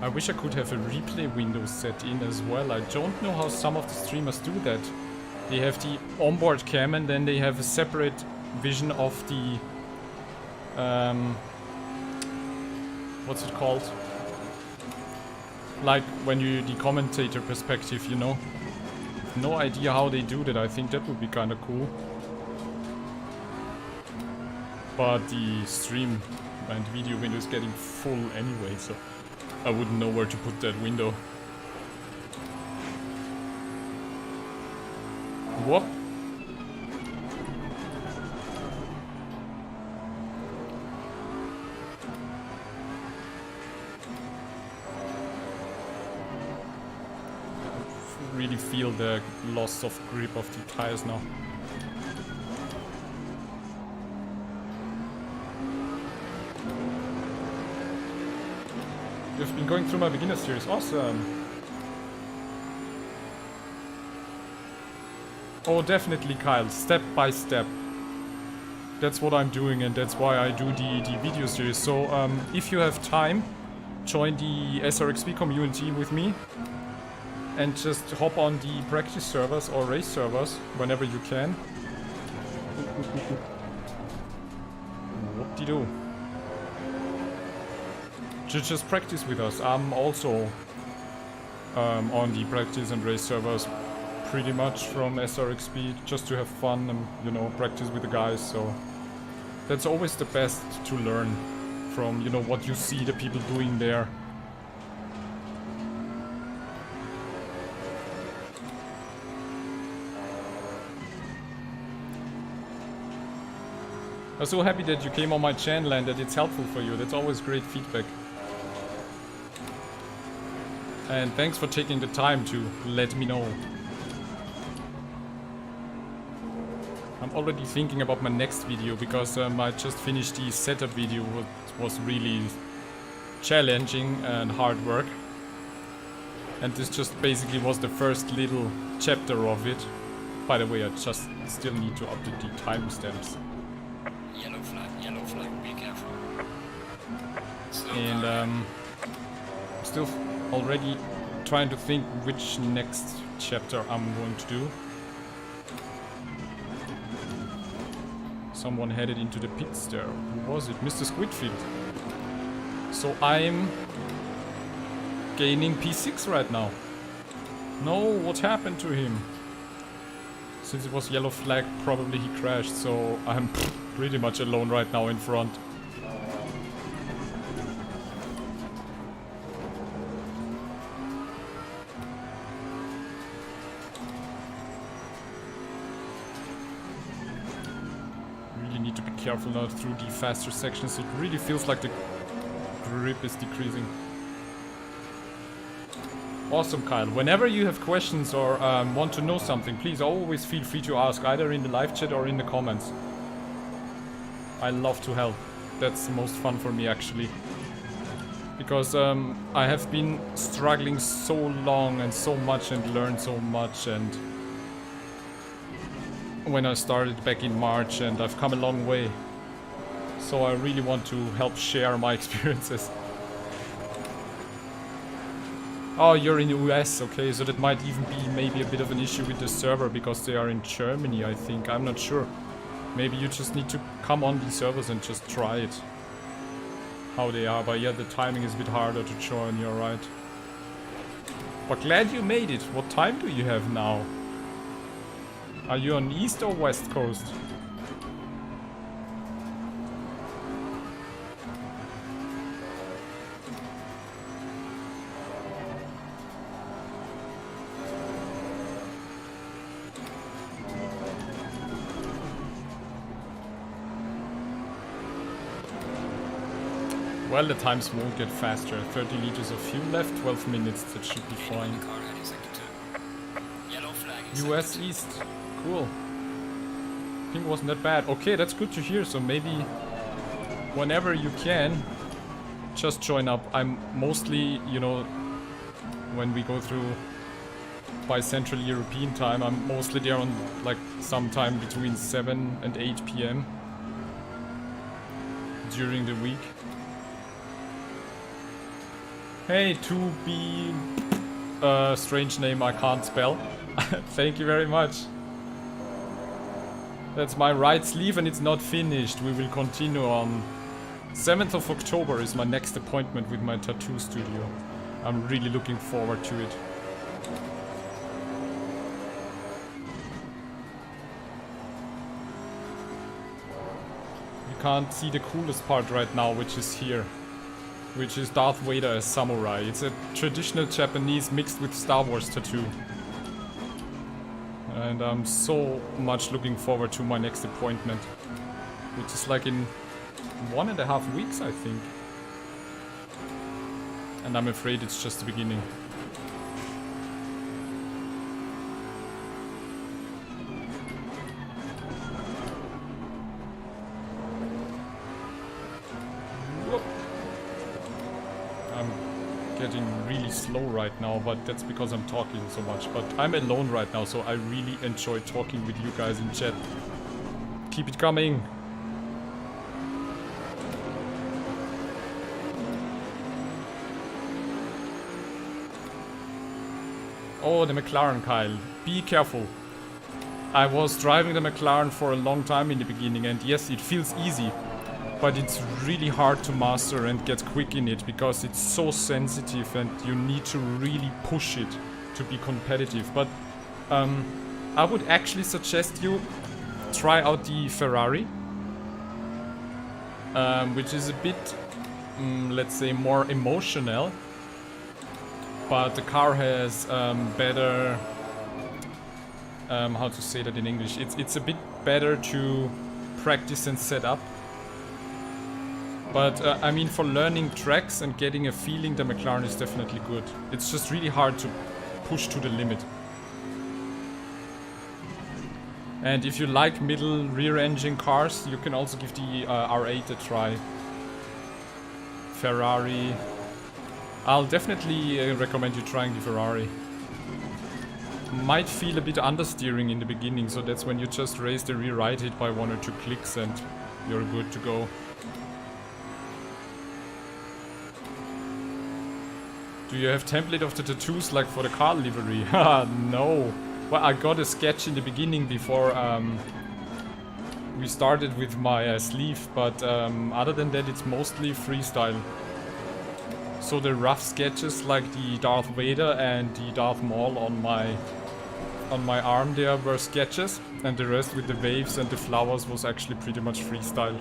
I wish I could have a replay window set in as well. I don't know how some of the streamers do that. They have the onboard cam and then they have a separate vision of the what's it called? Like when you the commentator perspective, you know. No idea how they do that. I think that would be kind of cool. But the stream and video window is getting full anyway, so I wouldn't know where to put that window. What? Really feel the loss of grip of the tires now. You've been going through my beginner series, awesome! Oh, definitely, Kyle, step by step. That's what I'm doing, and that's why I do the video series. So, if you have time, join the SRXP community with me. And just hop on the practice servers or race servers whenever you can. Whoop-de-doo. Just practice with us. I'm also on the practice and race servers pretty much from SRXP, just to have fun and, you know, practice with the guys. So that's always the best to learn from, you know, what you see the people doing there. I'm so happy that you came on my channel and that it's helpful for you. That's always great feedback. And thanks for taking the time to let me know. I'm already thinking about my next video because I just finished the setup video, which was really challenging and hard work. And this just basically was the first little chapter of it. By the way, I just still need to update the timestamps. Yellow flag, be careful. And still already trying to think which next chapter I'm going to do. Someone headed into the pits there. Who was it? Mr. Squidfield. So I'm gaining P6 right now. No, what happened to him? Since it was yellow flag, probably he crashed, so I'm pretty much alone right now in front. Really need to be careful now through the faster sections. It really feels like the grip is decreasing. Awesome, Kyle. Whenever you have questions or want to know something, please always feel free to ask, either in the live chat or in the comments. I love to help. That's the most fun for me, actually. Because I have been struggling so long and so much and learned so much, and when I started back in March, and I've come a long way. So I really want to help share my experiences. Oh, you're in the US, okay, so that might even be maybe a bit of an issue with the server because they are in Germany, I think. I'm not sure. Maybe you just need to come on these servers and just try it. How they are, but yeah, the timing is a bit harder to join, you're right. But glad you made it. What time do you have now? Are you on East or West Coast? Well, the times won't get faster. 30 liters of fuel left, 12 minutes, that should be fine. US East, cool. I think it wasn't that bad. Okay, that's good to hear, so maybe whenever you can, just join up. I'm mostly, you know, when we go through by Central European time, I'm mostly there on like sometime between 7 and 8 p.m. during the week. Hey, 2B, strange name I can't spell. Thank you very much. That's my right sleeve and it's not finished. We will continue on 7th of October is my next appointment with my tattoo studio. I'm really looking forward to it. You can't see the coolest part right now, which is here. which is Darth Vader as samurai. It's a traditional Japanese mixed with Star Wars tattoo. And I'm so much looking forward to my next appointment, which is like in 1.5 weeks, I think. And I'm afraid it's just the beginning. Whoop. I'm getting really slow right now, but that's because I'm talking so much. But I'm alone right now, so I really enjoy talking with you guys in chat. Keep it coming! Oh, the McLaren, Kyle. Be careful. I was driving the McLaren for a long time in the beginning, and yes, it feels easy. But it's really hard to master and get quick in it, because it's so sensitive and you need to really push it to be competitive. But I would actually suggest you try out the Ferrari. Which is a bit, let's say, more emotional. But the car has better, how to say that in English? It's a bit better to practice and set up. But I mean, for learning tracks and getting a feeling, the McLaren is definitely good. It's just really hard to push to the limit. And if you like middle rear engine cars, you can also give the R8 a try. Ferrari. I'll definitely recommend you trying the Ferrari. Might feel a bit understeering in the beginning, so that's when you just raise the rear right hit by 1 or 2 clicks and you're good to go. Do you have template of the tattoos like for the car livery? Haha, no. Well, I got a sketch in the beginning before we started with my sleeve, but other than that it's mostly freestyle. So the rough sketches like the Darth Vader and the Darth Maul on my arm there were sketches, and the rest with the waves and the flowers was actually pretty much freestyle.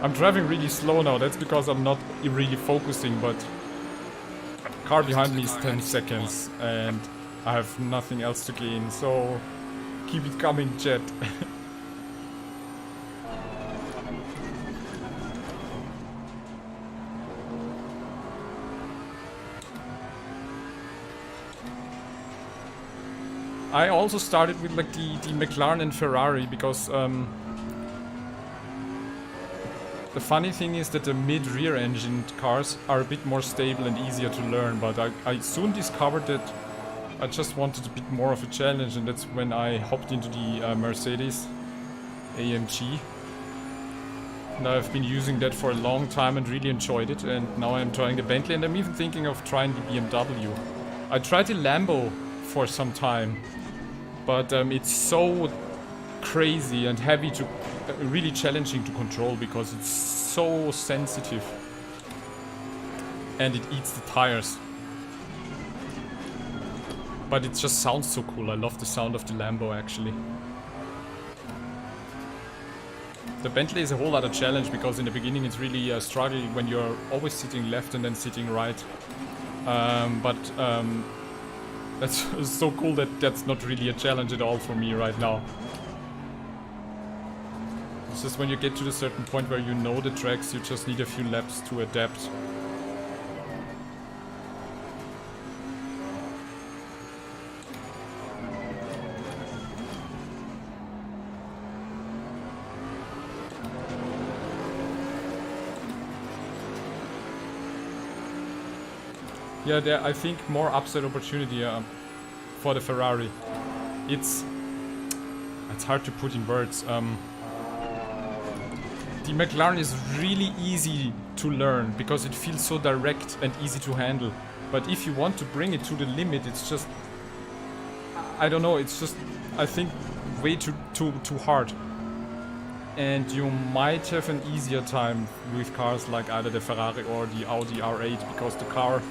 I'm driving really slow now, that's because I'm not really focusing, but car behind me is 10 seconds and I have nothing else to gain, so keep it coming, chat. I also started with like the McLaren and Ferrari because the funny thing is that the mid-rear engine cars are a bit more stable and easier to learn, but I soon discovered that I just wanted a bit more of a challenge, and that's when I hopped into the Mercedes AMG. And I've been using that for a long time and really enjoyed it, and now I'm trying the Bentley, and I'm even thinking of trying the BMW. I tried the Lambo for some time, but it's so crazy and heavy to really challenging to control because it's so sensitive and it eats the tires. But it just sounds so cool. I love the sound of the Lambo actually. The Bentley is a whole other challenge because in the beginning it's really a struggle when you're always sitting left and then sitting right. That's so cool that that's not really a challenge at all for me right now. It's just when you get to a certain point where you know the tracks, you just need a few laps to adapt. Yeah, there I think more upside opportunity for the Ferrari. It's hard to put in words. The McLaren is really easy to learn because it feels so direct and easy to handle. But if you want to bring it to the limit, it's just, I don't know, it's just, I think, way too hard. And you might have an easier time with cars like either the Ferrari or the Audi R8 because the car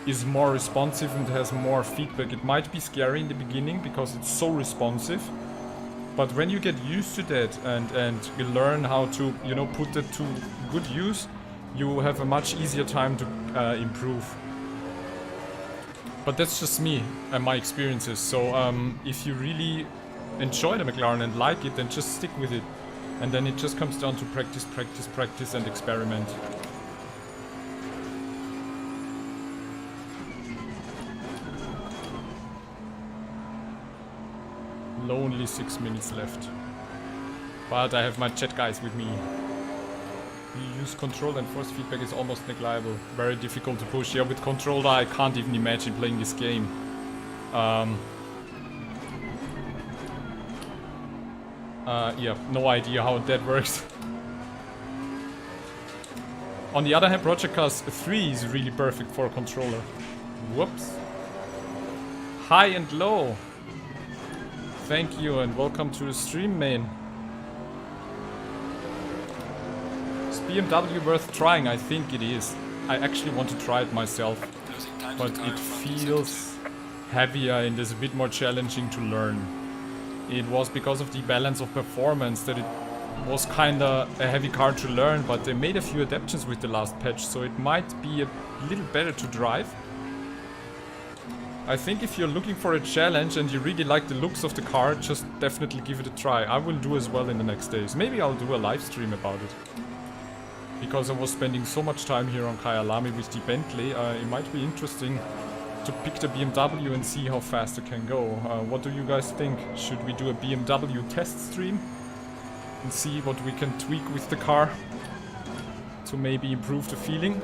is more responsive and has more feedback. It might be scary in the beginning because it's so responsive. But when you get used to that and you learn how to, you know, put that to good use, you have a much easier time to improve. But that's just me and my experiences. So if you really enjoy the McLaren and like it, then just stick with it. And then it just comes down to practice, practice, practice and experiment. Only 6 minutes left. But I have my chat guys with me. We use control and force feedback is almost negligible. Very difficult to push. Yeah, with controller I can't even imagine playing this game. Yeah, no idea how that works. On the other hand, Project Cars 3 is really perfect for a controller. Whoops. High and low. Thank you and welcome to the stream, man. Is BMW worth trying? I think it is. I actually want to try it myself. But it feels heavier and is a bit more challenging to learn. It was because of the balance of performance that it was kinda a heavy car to learn, but they made a few adaptations with the last patch, so it might be a little better to drive. I think if you're looking for a challenge and you really like the looks of the car, just definitely give it a try. I will do as well in the next days. Maybe I'll do a live stream about it. Because I was spending so much time here on Kyalami with the Bentley, it might be interesting to pick the BMW and see how fast it can go. What do you guys think? Should we do a BMW test stream? And see what we can tweak with the car to maybe improve the feeling?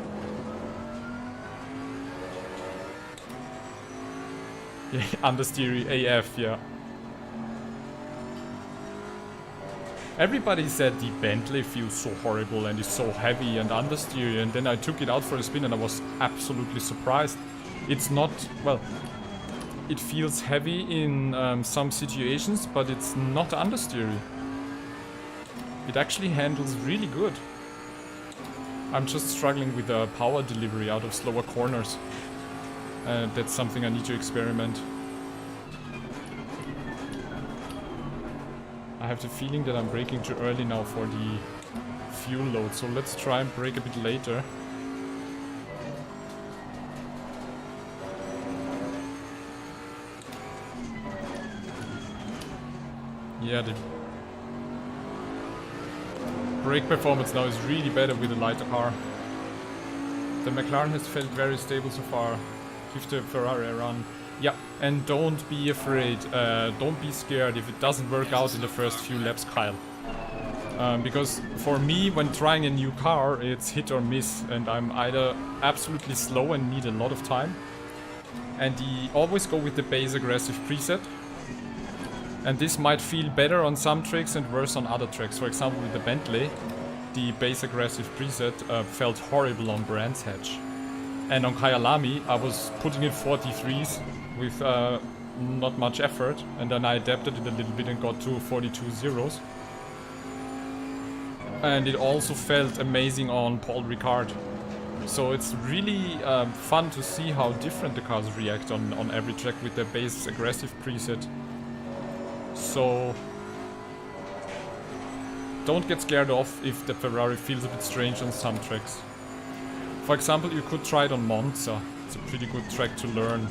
Yeah, understeery AF, yeah. Everybody said the Bentley feels so horrible and is so heavy and understeery, and then I took it out for a spin and I was absolutely surprised. It's not, well, it feels heavy in some situations, but it's not understeery. It actually handles really good. I'm just struggling with the power delivery out of slower corners. That's something I need to experiment. I have the feeling that I'm braking too early now for the fuel load, so let's try and brake a bit later. Yeah, the brake performance now is really better with a lighter car. The McLaren has felt very stable so far. Give the Ferrari a run. Yeah, and don't be afraid, don't be scared if it doesn't work out in the first few laps, Kyle. Because for me, when trying a new car, it's hit or miss, and I'm either absolutely slow and need a lot of time, and always go with the base aggressive preset. And this might feel better on some tracks and worse on other tracks. For example, with the Bentley, the base aggressive preset felt horrible on Brands Hatch. And on Kyalami, I was putting in 43s with not much effort, and then I adapted it a little bit and got to 42 zeros. And it also felt amazing on Paul Ricard. So it's really fun to see how different the cars react on every track with their base aggressive preset. So don't get scared off if the Ferrari feels a bit strange on some tracks. For example, you could try it on Monza. It's a pretty good track to learn.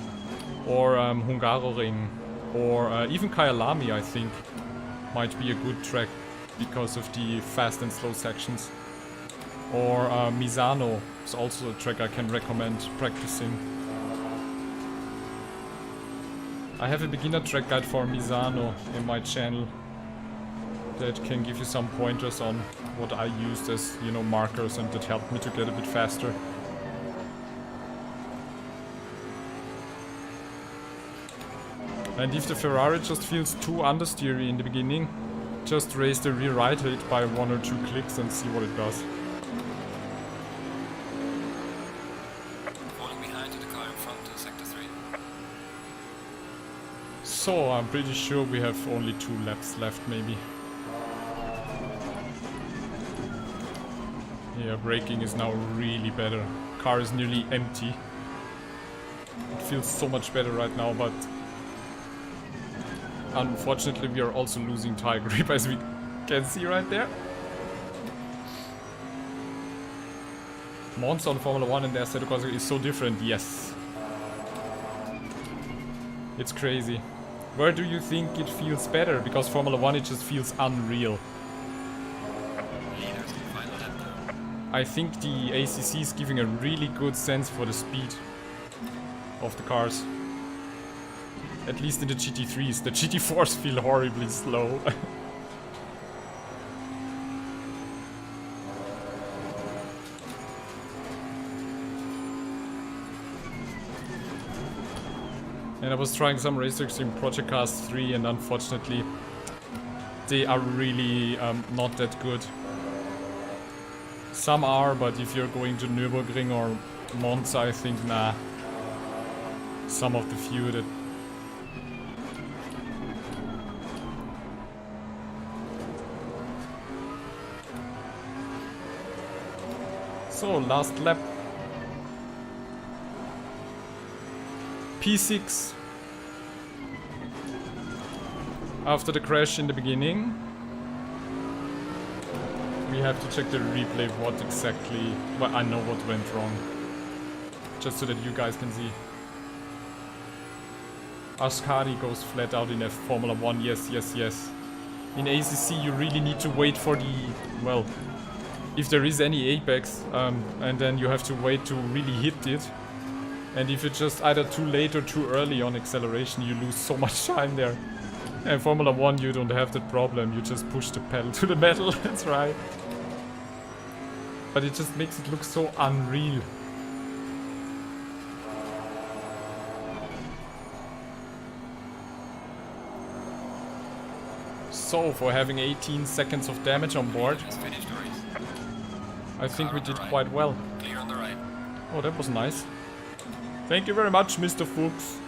Or Hungaroring. Or even Kyalami, I think, might be a good track because of the fast and slow sections. Or Misano is also a track I can recommend practicing. I have a beginner track guide for Misano in my channel that can give you some pointers on what I used as, you know, markers, and that helped me to get a bit faster. And if the Ferrari just feels too understeery in the beginning, just raise the rear right height by 1 or 2 clicks and see what it does. Falling behind to the car in front to sector 3. So I'm pretty sure we have only 2 laps left, maybe. Yeah, braking is now really better. Car is nearly empty. It feels so much better right now, but unfortunately we are also losing tire grip, as we can see right there. Monza on Formula 1 and the Assetto Corsa is so different, yes. It's crazy. Where do you think it feels better? Because Formula 1 it just feels unreal. I think the ACC is giving a really good sense for the speed of the cars. At least in the GT3s. The GT4s feel horribly slow. And I was trying some racers in Project Cars 3 and unfortunately they are really not that good. Some are, but if you're going to Nürburgring or Monza, I think, nah. Some of the few that... So, last lap. P6. After the crash in the beginning. We have to check the replay what exactly... Well, I know what went wrong. Just so that you guys can see. Ascari goes flat out in F Formula 1, yes, yes, yes. In ACC you really need to wait for the... Well, if there is any apex, and then you have to wait to really hit it. And if it's just either too late or too early on acceleration, you lose so much time there. In Formula 1 you don't have that problem, you just push the pedal to the metal, that's right. But it just makes it look so unreal. So, for having 18 seconds of damage on board, I think we did quite well. Clear on the right. Oh, that was nice. Thank you very much, Mr. Fuchs.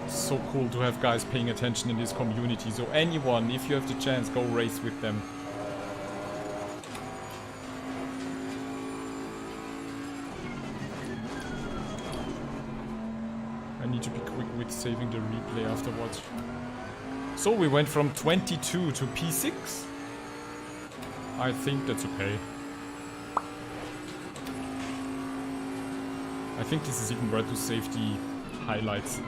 So cool to have guys paying attention in this community. So anyone, if you have the chance, go race with them. I need to be quick with saving the replay afterwards. So we went from 22 to P6. I think that's okay. I think this is even better to save the highlights.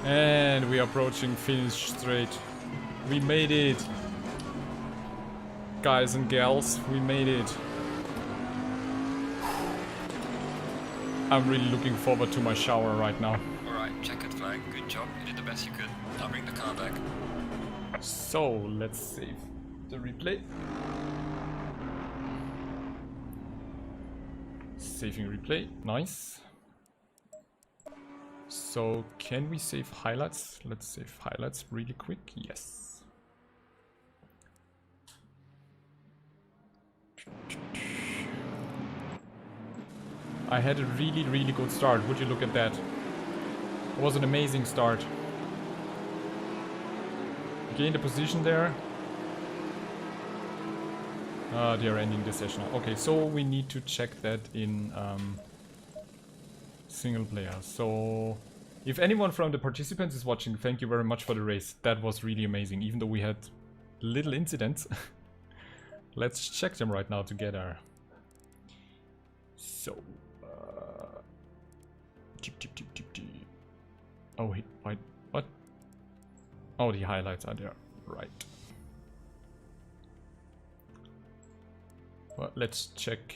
And we are approaching finish straight. We made it. Guys and gals, we made it. I'm really looking forward to my shower right now. Alright, checkered flag, good job, you did the best you could. Now bring the car back. So, let's save the replay. Saving replay, nice. So, can we save highlights? Let's save highlights really quick, yes. I had a really good start, would you look at that? It was an amazing start. Gained a position there. They are ending the session. Okay, so we need to check that in single player. So if anyone from the participants is watching, thank you very much for the race. That was really amazing, even though we had little incidents. Let's check them right now together. So oh wait, what? Oh, the highlights are there, right. Well, let's check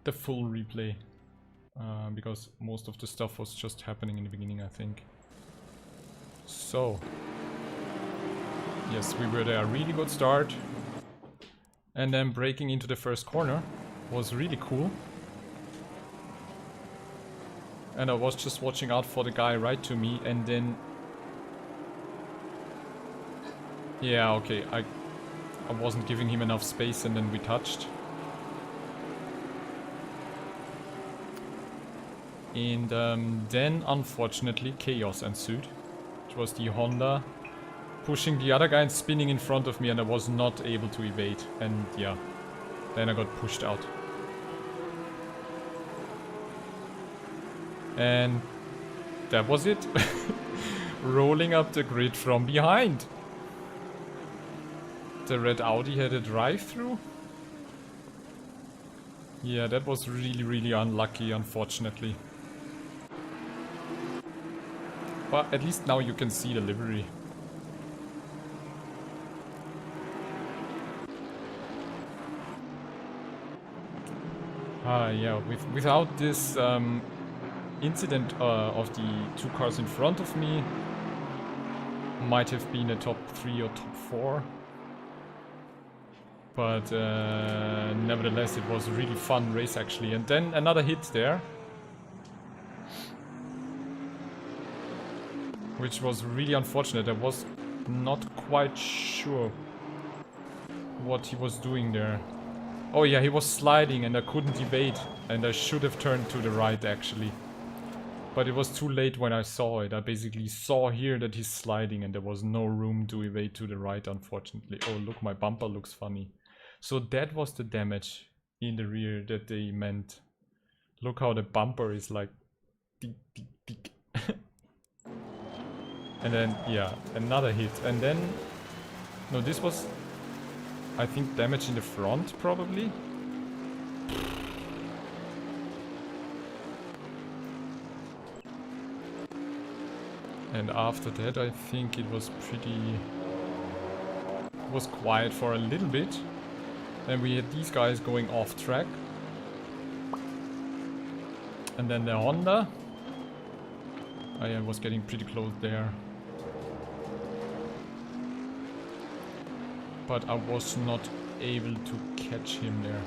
the full replay, because most of the stuff was just happening in the beginning, I think. So, yes, we were there, a really good start. And then breaking into the first corner was really cool. And I was just watching out for the guy right to me, and then... Yeah, okay, I wasn't giving him enough space, and then we touched. And then, unfortunately, chaos ensued. It was the Honda pushing the other guy and spinning in front of me, and I was not able to evade. And yeah, then I got pushed out. And that was it. Rolling up the grid from behind. The red Audi had a drive-through. Yeah, that was really unlucky, unfortunately. But at least now you can see the livery. Yeah, without this incident of the two cars in front of me, might have been a top 3 or top 4. But nevertheless, it was a really fun race actually. And then another hit there, which was really unfortunate. I was not quite sure what he was doing there. Oh yeah, he was sliding and I couldn't evade. And I should have turned to the right actually. But it was too late when I saw it. I basically saw here that he's sliding and there was no room to evade to the right, unfortunately. Oh look, my bumper looks funny. So that was the damage in the rear that they meant. Look how the bumper is like... Tick, tick, tick. And then, yeah, another hit. And then... No, this was... I think damage in the front, probably. And after that, I think it was pretty... It was quiet for a little bit. Then we had these guys going off track. And then the Honda. I was getting pretty close there. But I was not able to catch him there.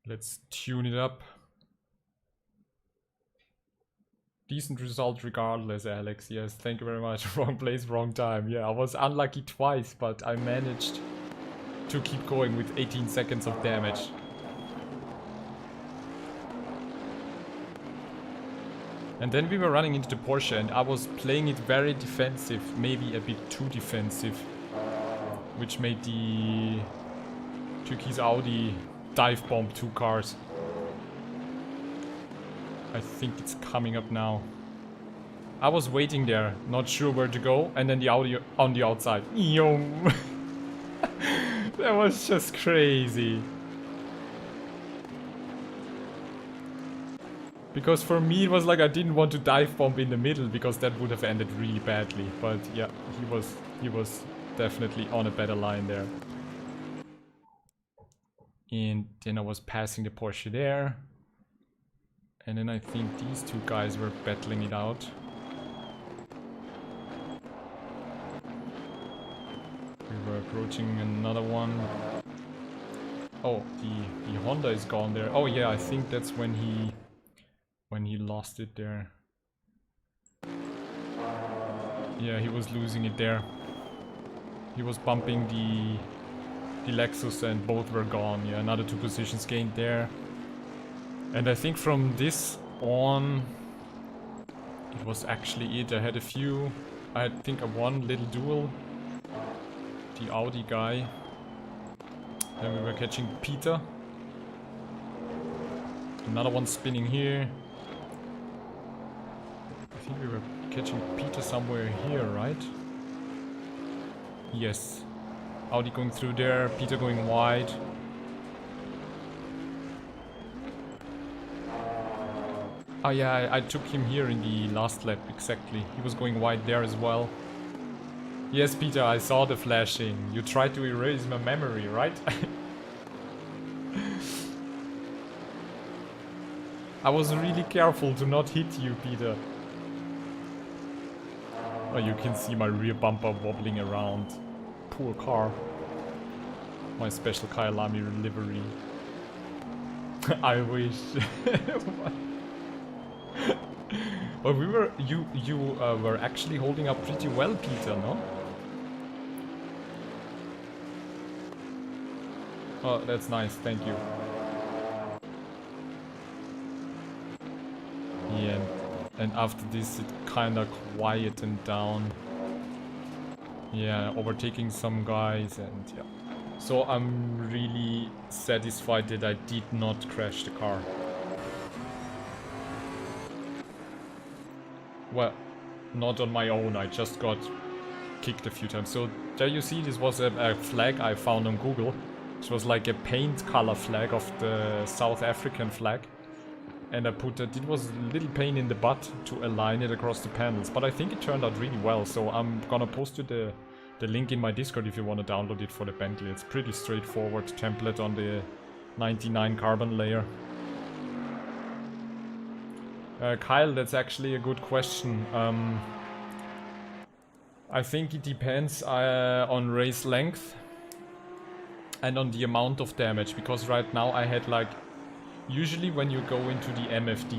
Let's tune it up. Decent result regardless, Alex. Yes, thank you very much. Wrong place, wrong time. Yeah, I was unlucky twice, but I managed to keep going with 18 seconds of damage. And then we were running into the Porsche and I was playing it very defensive, maybe a bit too defensive. Which made the turquoise Audi dive bomb 2 cars. I think it's coming up now. I was waiting there, not sure where to go, and then the Audi on the outside. Yum. That was just crazy. Because for me it was like I didn't want to dive bomb in the middle because that would have ended really badly. But yeah, he was definitely on a better line there. And then I was passing the Porsche there. And then I think these two guys were battling it out. We were approaching another one. Oh, the Honda is gone there. Oh yeah, I think that's when he lost it there. Yeah, he was losing it there. He was bumping the Lexus and both were gone. Yeah, another 2 positions gained there. And I think from this on, it was actually it. I had a few, I think a one little duel. The Audi guy. Then we were catching Peter. Another one spinning here. I think we were catching Peter somewhere here, right? Yes. Audi going through there, Peter going wide. Oh yeah, I took him here in the last lap, exactly. He was going wide there as well. Yes, Peter, I saw the flashing. You tried to erase my memory, right? I was really careful to not hit you, Peter. Oh, you can see my rear bumper wobbling around. Poor car. My special Kyalami livery. I wish. But we were, you were actually holding up pretty well, Peter, no? Oh, that's nice, thank you. Yeah, and after this it kinda quietened down. Yeah, overtaking some guys and yeah. So I'm really satisfied that I did not crash the car. Well, not on my own, I just got kicked a few times. So there you see, this was a flag I found on Google. It was like a paint color flag of the South African flag. And I put it was a little pain in the butt to align it across the panels. But I think it turned out really well, so I'm gonna post you the link in my Discord if you want to download it for the Bentley. It's pretty straightforward template on the 99 carbon layer. Kyle, that's actually a good question. I think it depends on race length and on the amount of damage, because right now I had like, usually when you go into the MFD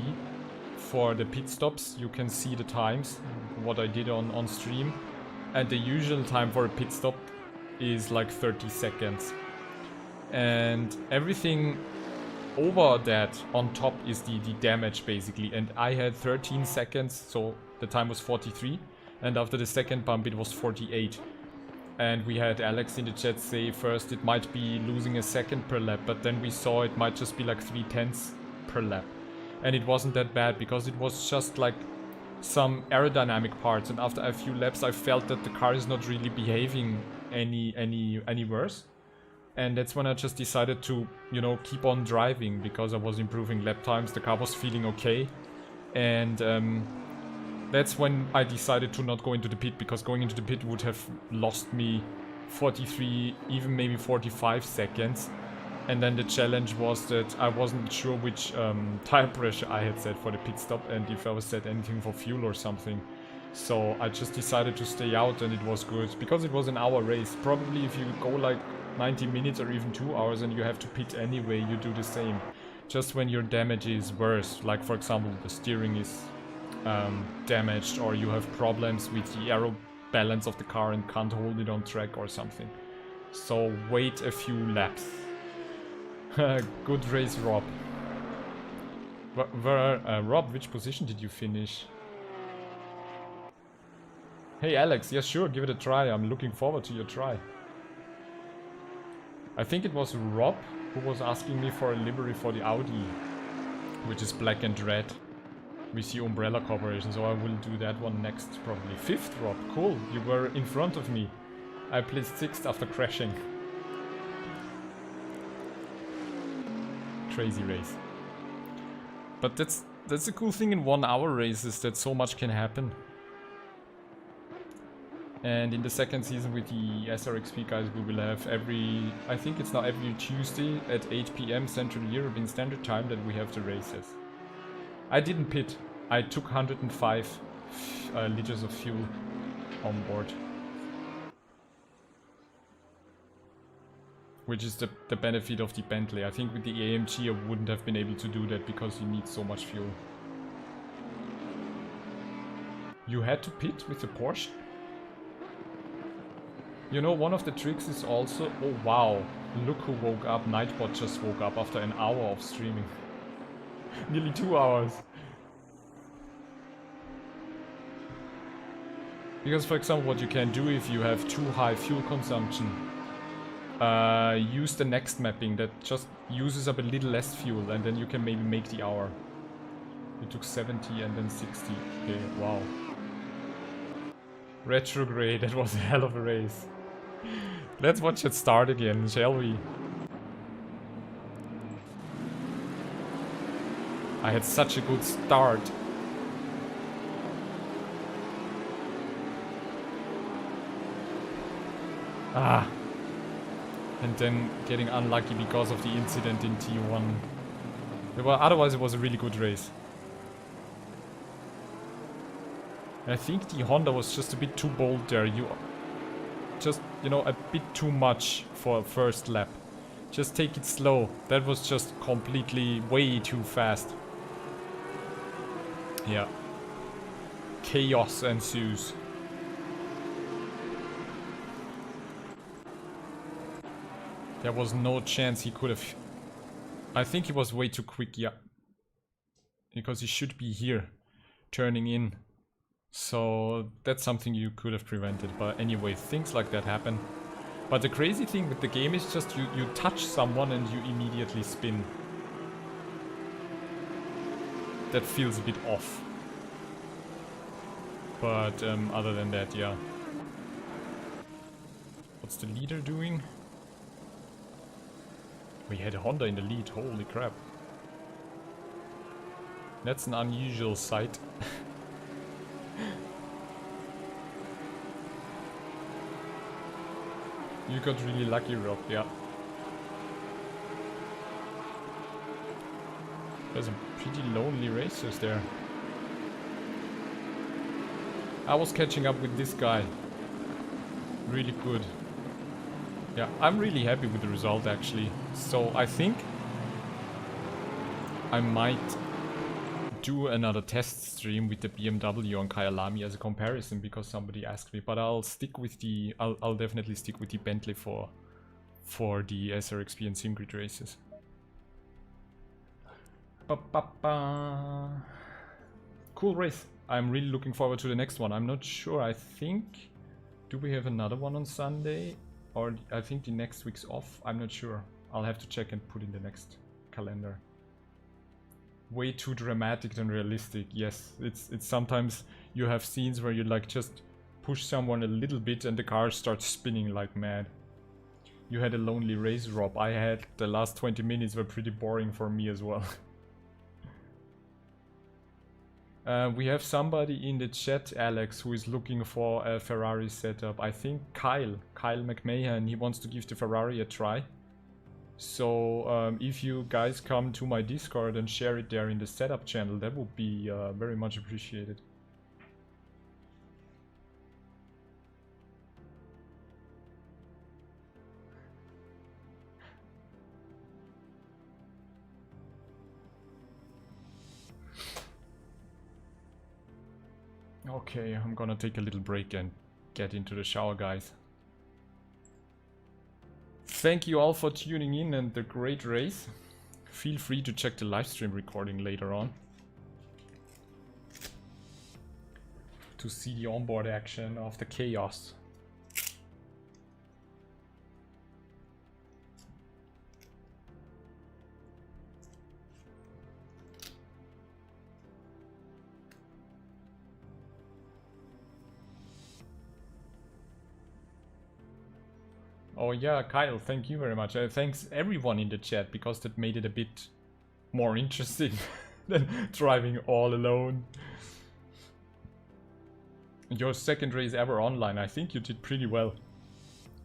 for the pit stops, you can see the times, what I did on stream, and the usual time for a pit stop is like 30 seconds. And everything over that on top is the damage basically, and I had 13 seconds, so the time was 43, and after the second bump it was 48. And we had Alex in the chat say first it might be losing a second per lap, but then we saw it might just be like 3/10 per lap. And it wasn't that bad because it was just like some aerodynamic parts, and after a few laps I felt that the car is not really behaving any worse. And that's when I just decided to, you know, keep on driving, because I was improving lap times, the car was feeling okay. And that's when I decided to not go into the pit, because going into the pit would have lost me 43, even maybe 45 seconds. And then the challenge was that I wasn't sure which tire pressure I had set for the pit stop, and if I was set anything for fuel or something. So I just decided to stay out, and it was good, because it was an hour race. Probably if you go like 90 minutes or even 2 hours and you have to pit anyway, you do the same. Just when your damage is worse, like for example the steering is damaged, or you have problems with the aero balance of the car and can't hold it on track or something. So wait a few laps. Good race, Rob. Rob, which position did you finish? Hey Alex, yes sure, give it a try. I'm looking forward to your try. I think it was Rob who was asking me for a livery for the Audi, which is black and red with the umbrella corporation, so I will do that one next probably. 5th, Rob, cool, you were in front of me. I placed 6th after crashing. Crazy race. But that's the cool thing in 1 hour races, that so much can happen. And in the second season with the SRXP guys, we will have I think it's now every Tuesday at 8 PM Central European Standard Time that we have the races. I didn't pit. I took 105 liters of fuel on board. Which is the benefit of the Bentley. I think with the AMG I wouldn't have been able to do that, because you need so much fuel. You had to pit with the Porsche? You know, one of the tricks is also... Oh wow, look who woke up. Nightbot just woke up after an hour of streaming. Nearly 2 hours. Because for example, what you can do if you have too high fuel consumption, use the next mapping that just uses up a little less fuel, and then you can maybe make the hour. You took 70 and then 60. Okay, wow. Retrograde, that was a hell of a race. Let's watch it start again, shall we? I had such a good start. Ah. And then getting unlucky because of the incident in T1. Well, otherwise it was a really good race. I think the Honda was just a bit too bold there. Just, you know, a bit too much for a first lap. Just take it slow. That was just completely way too fast. Yeah. Chaos ensues. There was no chance he could have... I think he was way too quick, yeah. Because he should be here, turning in. So that's something you could have prevented. But anyway, things like that happen. But the crazy thing with the game is just you touch someone and you immediately spin. That feels a bit off. But other than that, yeah. What's the leader doing? We had a Honda in the lead, holy crap. That's an unusual sight. You got really lucky, Rob, yeah. There's some pretty lonely racers there. I was catching up with this guy. Really good. Yeah, I'm really happy with the result actually. So I think I might do another test stream with the BMW on Kyalami as a comparison because somebody asked me. But I'll stick with the I'll definitely stick with the Bentley for the SRXP and Simgrid races. Cool race. I'm really looking forward to the next one. I'm not sure. I think, do we have another one on Sunday? Or I think the next week's off. I'm not sure. I'll have to check and put in the next calendar. Way too dramatic than realistic. Yes, it's sometimes you have scenes where you like just push someone a little bit and the car starts spinning like mad. You had a lonely race, Rob. I had the last 20 minutes were pretty boring for me as well. We have somebody in the chat, Alex, who is looking for a Ferrari setup. I think Kyle McMahon, he wants to give the Ferrari a try. So if you guys come to my Discord and share it there in the setup channel, that would be very much appreciated. Okay, I'm gonna take a little break and get into the shower, guys. Thank you all for tuning in and the great race. Feel free to check the live stream recording later on to see the onboard action of the chaos. Oh yeah, Kyle, thank you very much. Thanks everyone in the chat because that made it a bit more interesting than driving all alone. Your second race ever online, I think you did pretty well.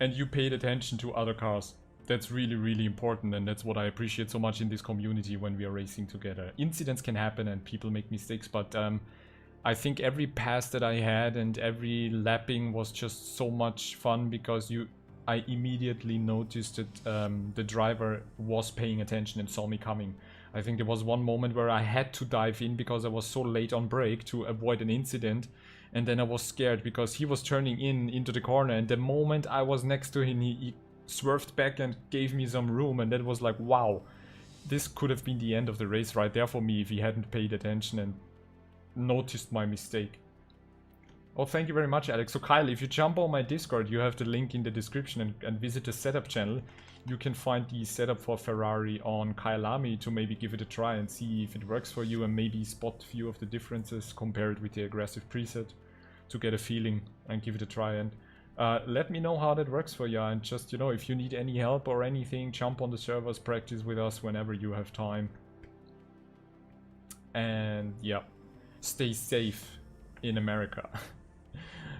And you paid attention to other cars. That's really, really important, and that's what I appreciate so much in this community when we are racing together. Incidents can happen and people make mistakes, but I think every pass that I had and every lapping was just so much fun because I immediately noticed that the driver was paying attention and saw me coming. I think there was one moment where I had to dive in because I was so late on brake to avoid an incident, and then I was scared because he was turning into the corner, and the moment I was next to him he swerved back and gave me some room, and that was like, wow, this could have been the end of the race right there for me if he hadn't paid attention and noticed my mistake. Oh, thank you very much, Alex. So Kyle, if you jump on my Discord, you have the link in the description and visit the setup channel. You can find the setup for Ferrari on Kyalami to maybe give it a try and see if it works for you and maybe spot a few of the differences, compare it with the aggressive preset to get a feeling and give it a try. And let me know how that works for you. And just, you know, if you need any help or anything, jump on the servers, practice with us whenever you have time. And yeah, stay safe in America.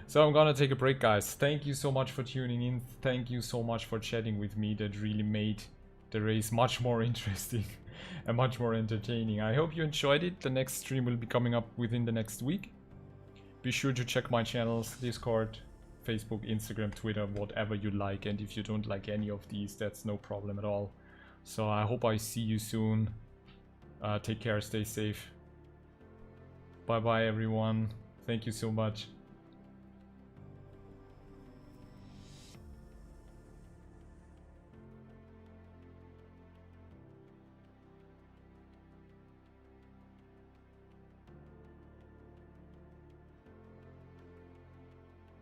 So I'm gonna take a break, guys. Thank you so much for tuning in. Thank you so much for chatting with me. That really made the race much more interesting and much more entertaining. I hope you enjoyed it. The next stream will be coming up within the next week. Be sure to check my channels, Discord, Facebook, Instagram, Twitter, whatever you like. And if you don't like any of these, that's no problem at all. So I hope I see you soon. Take care, stay safe. Bye bye everyone. Thank you so much.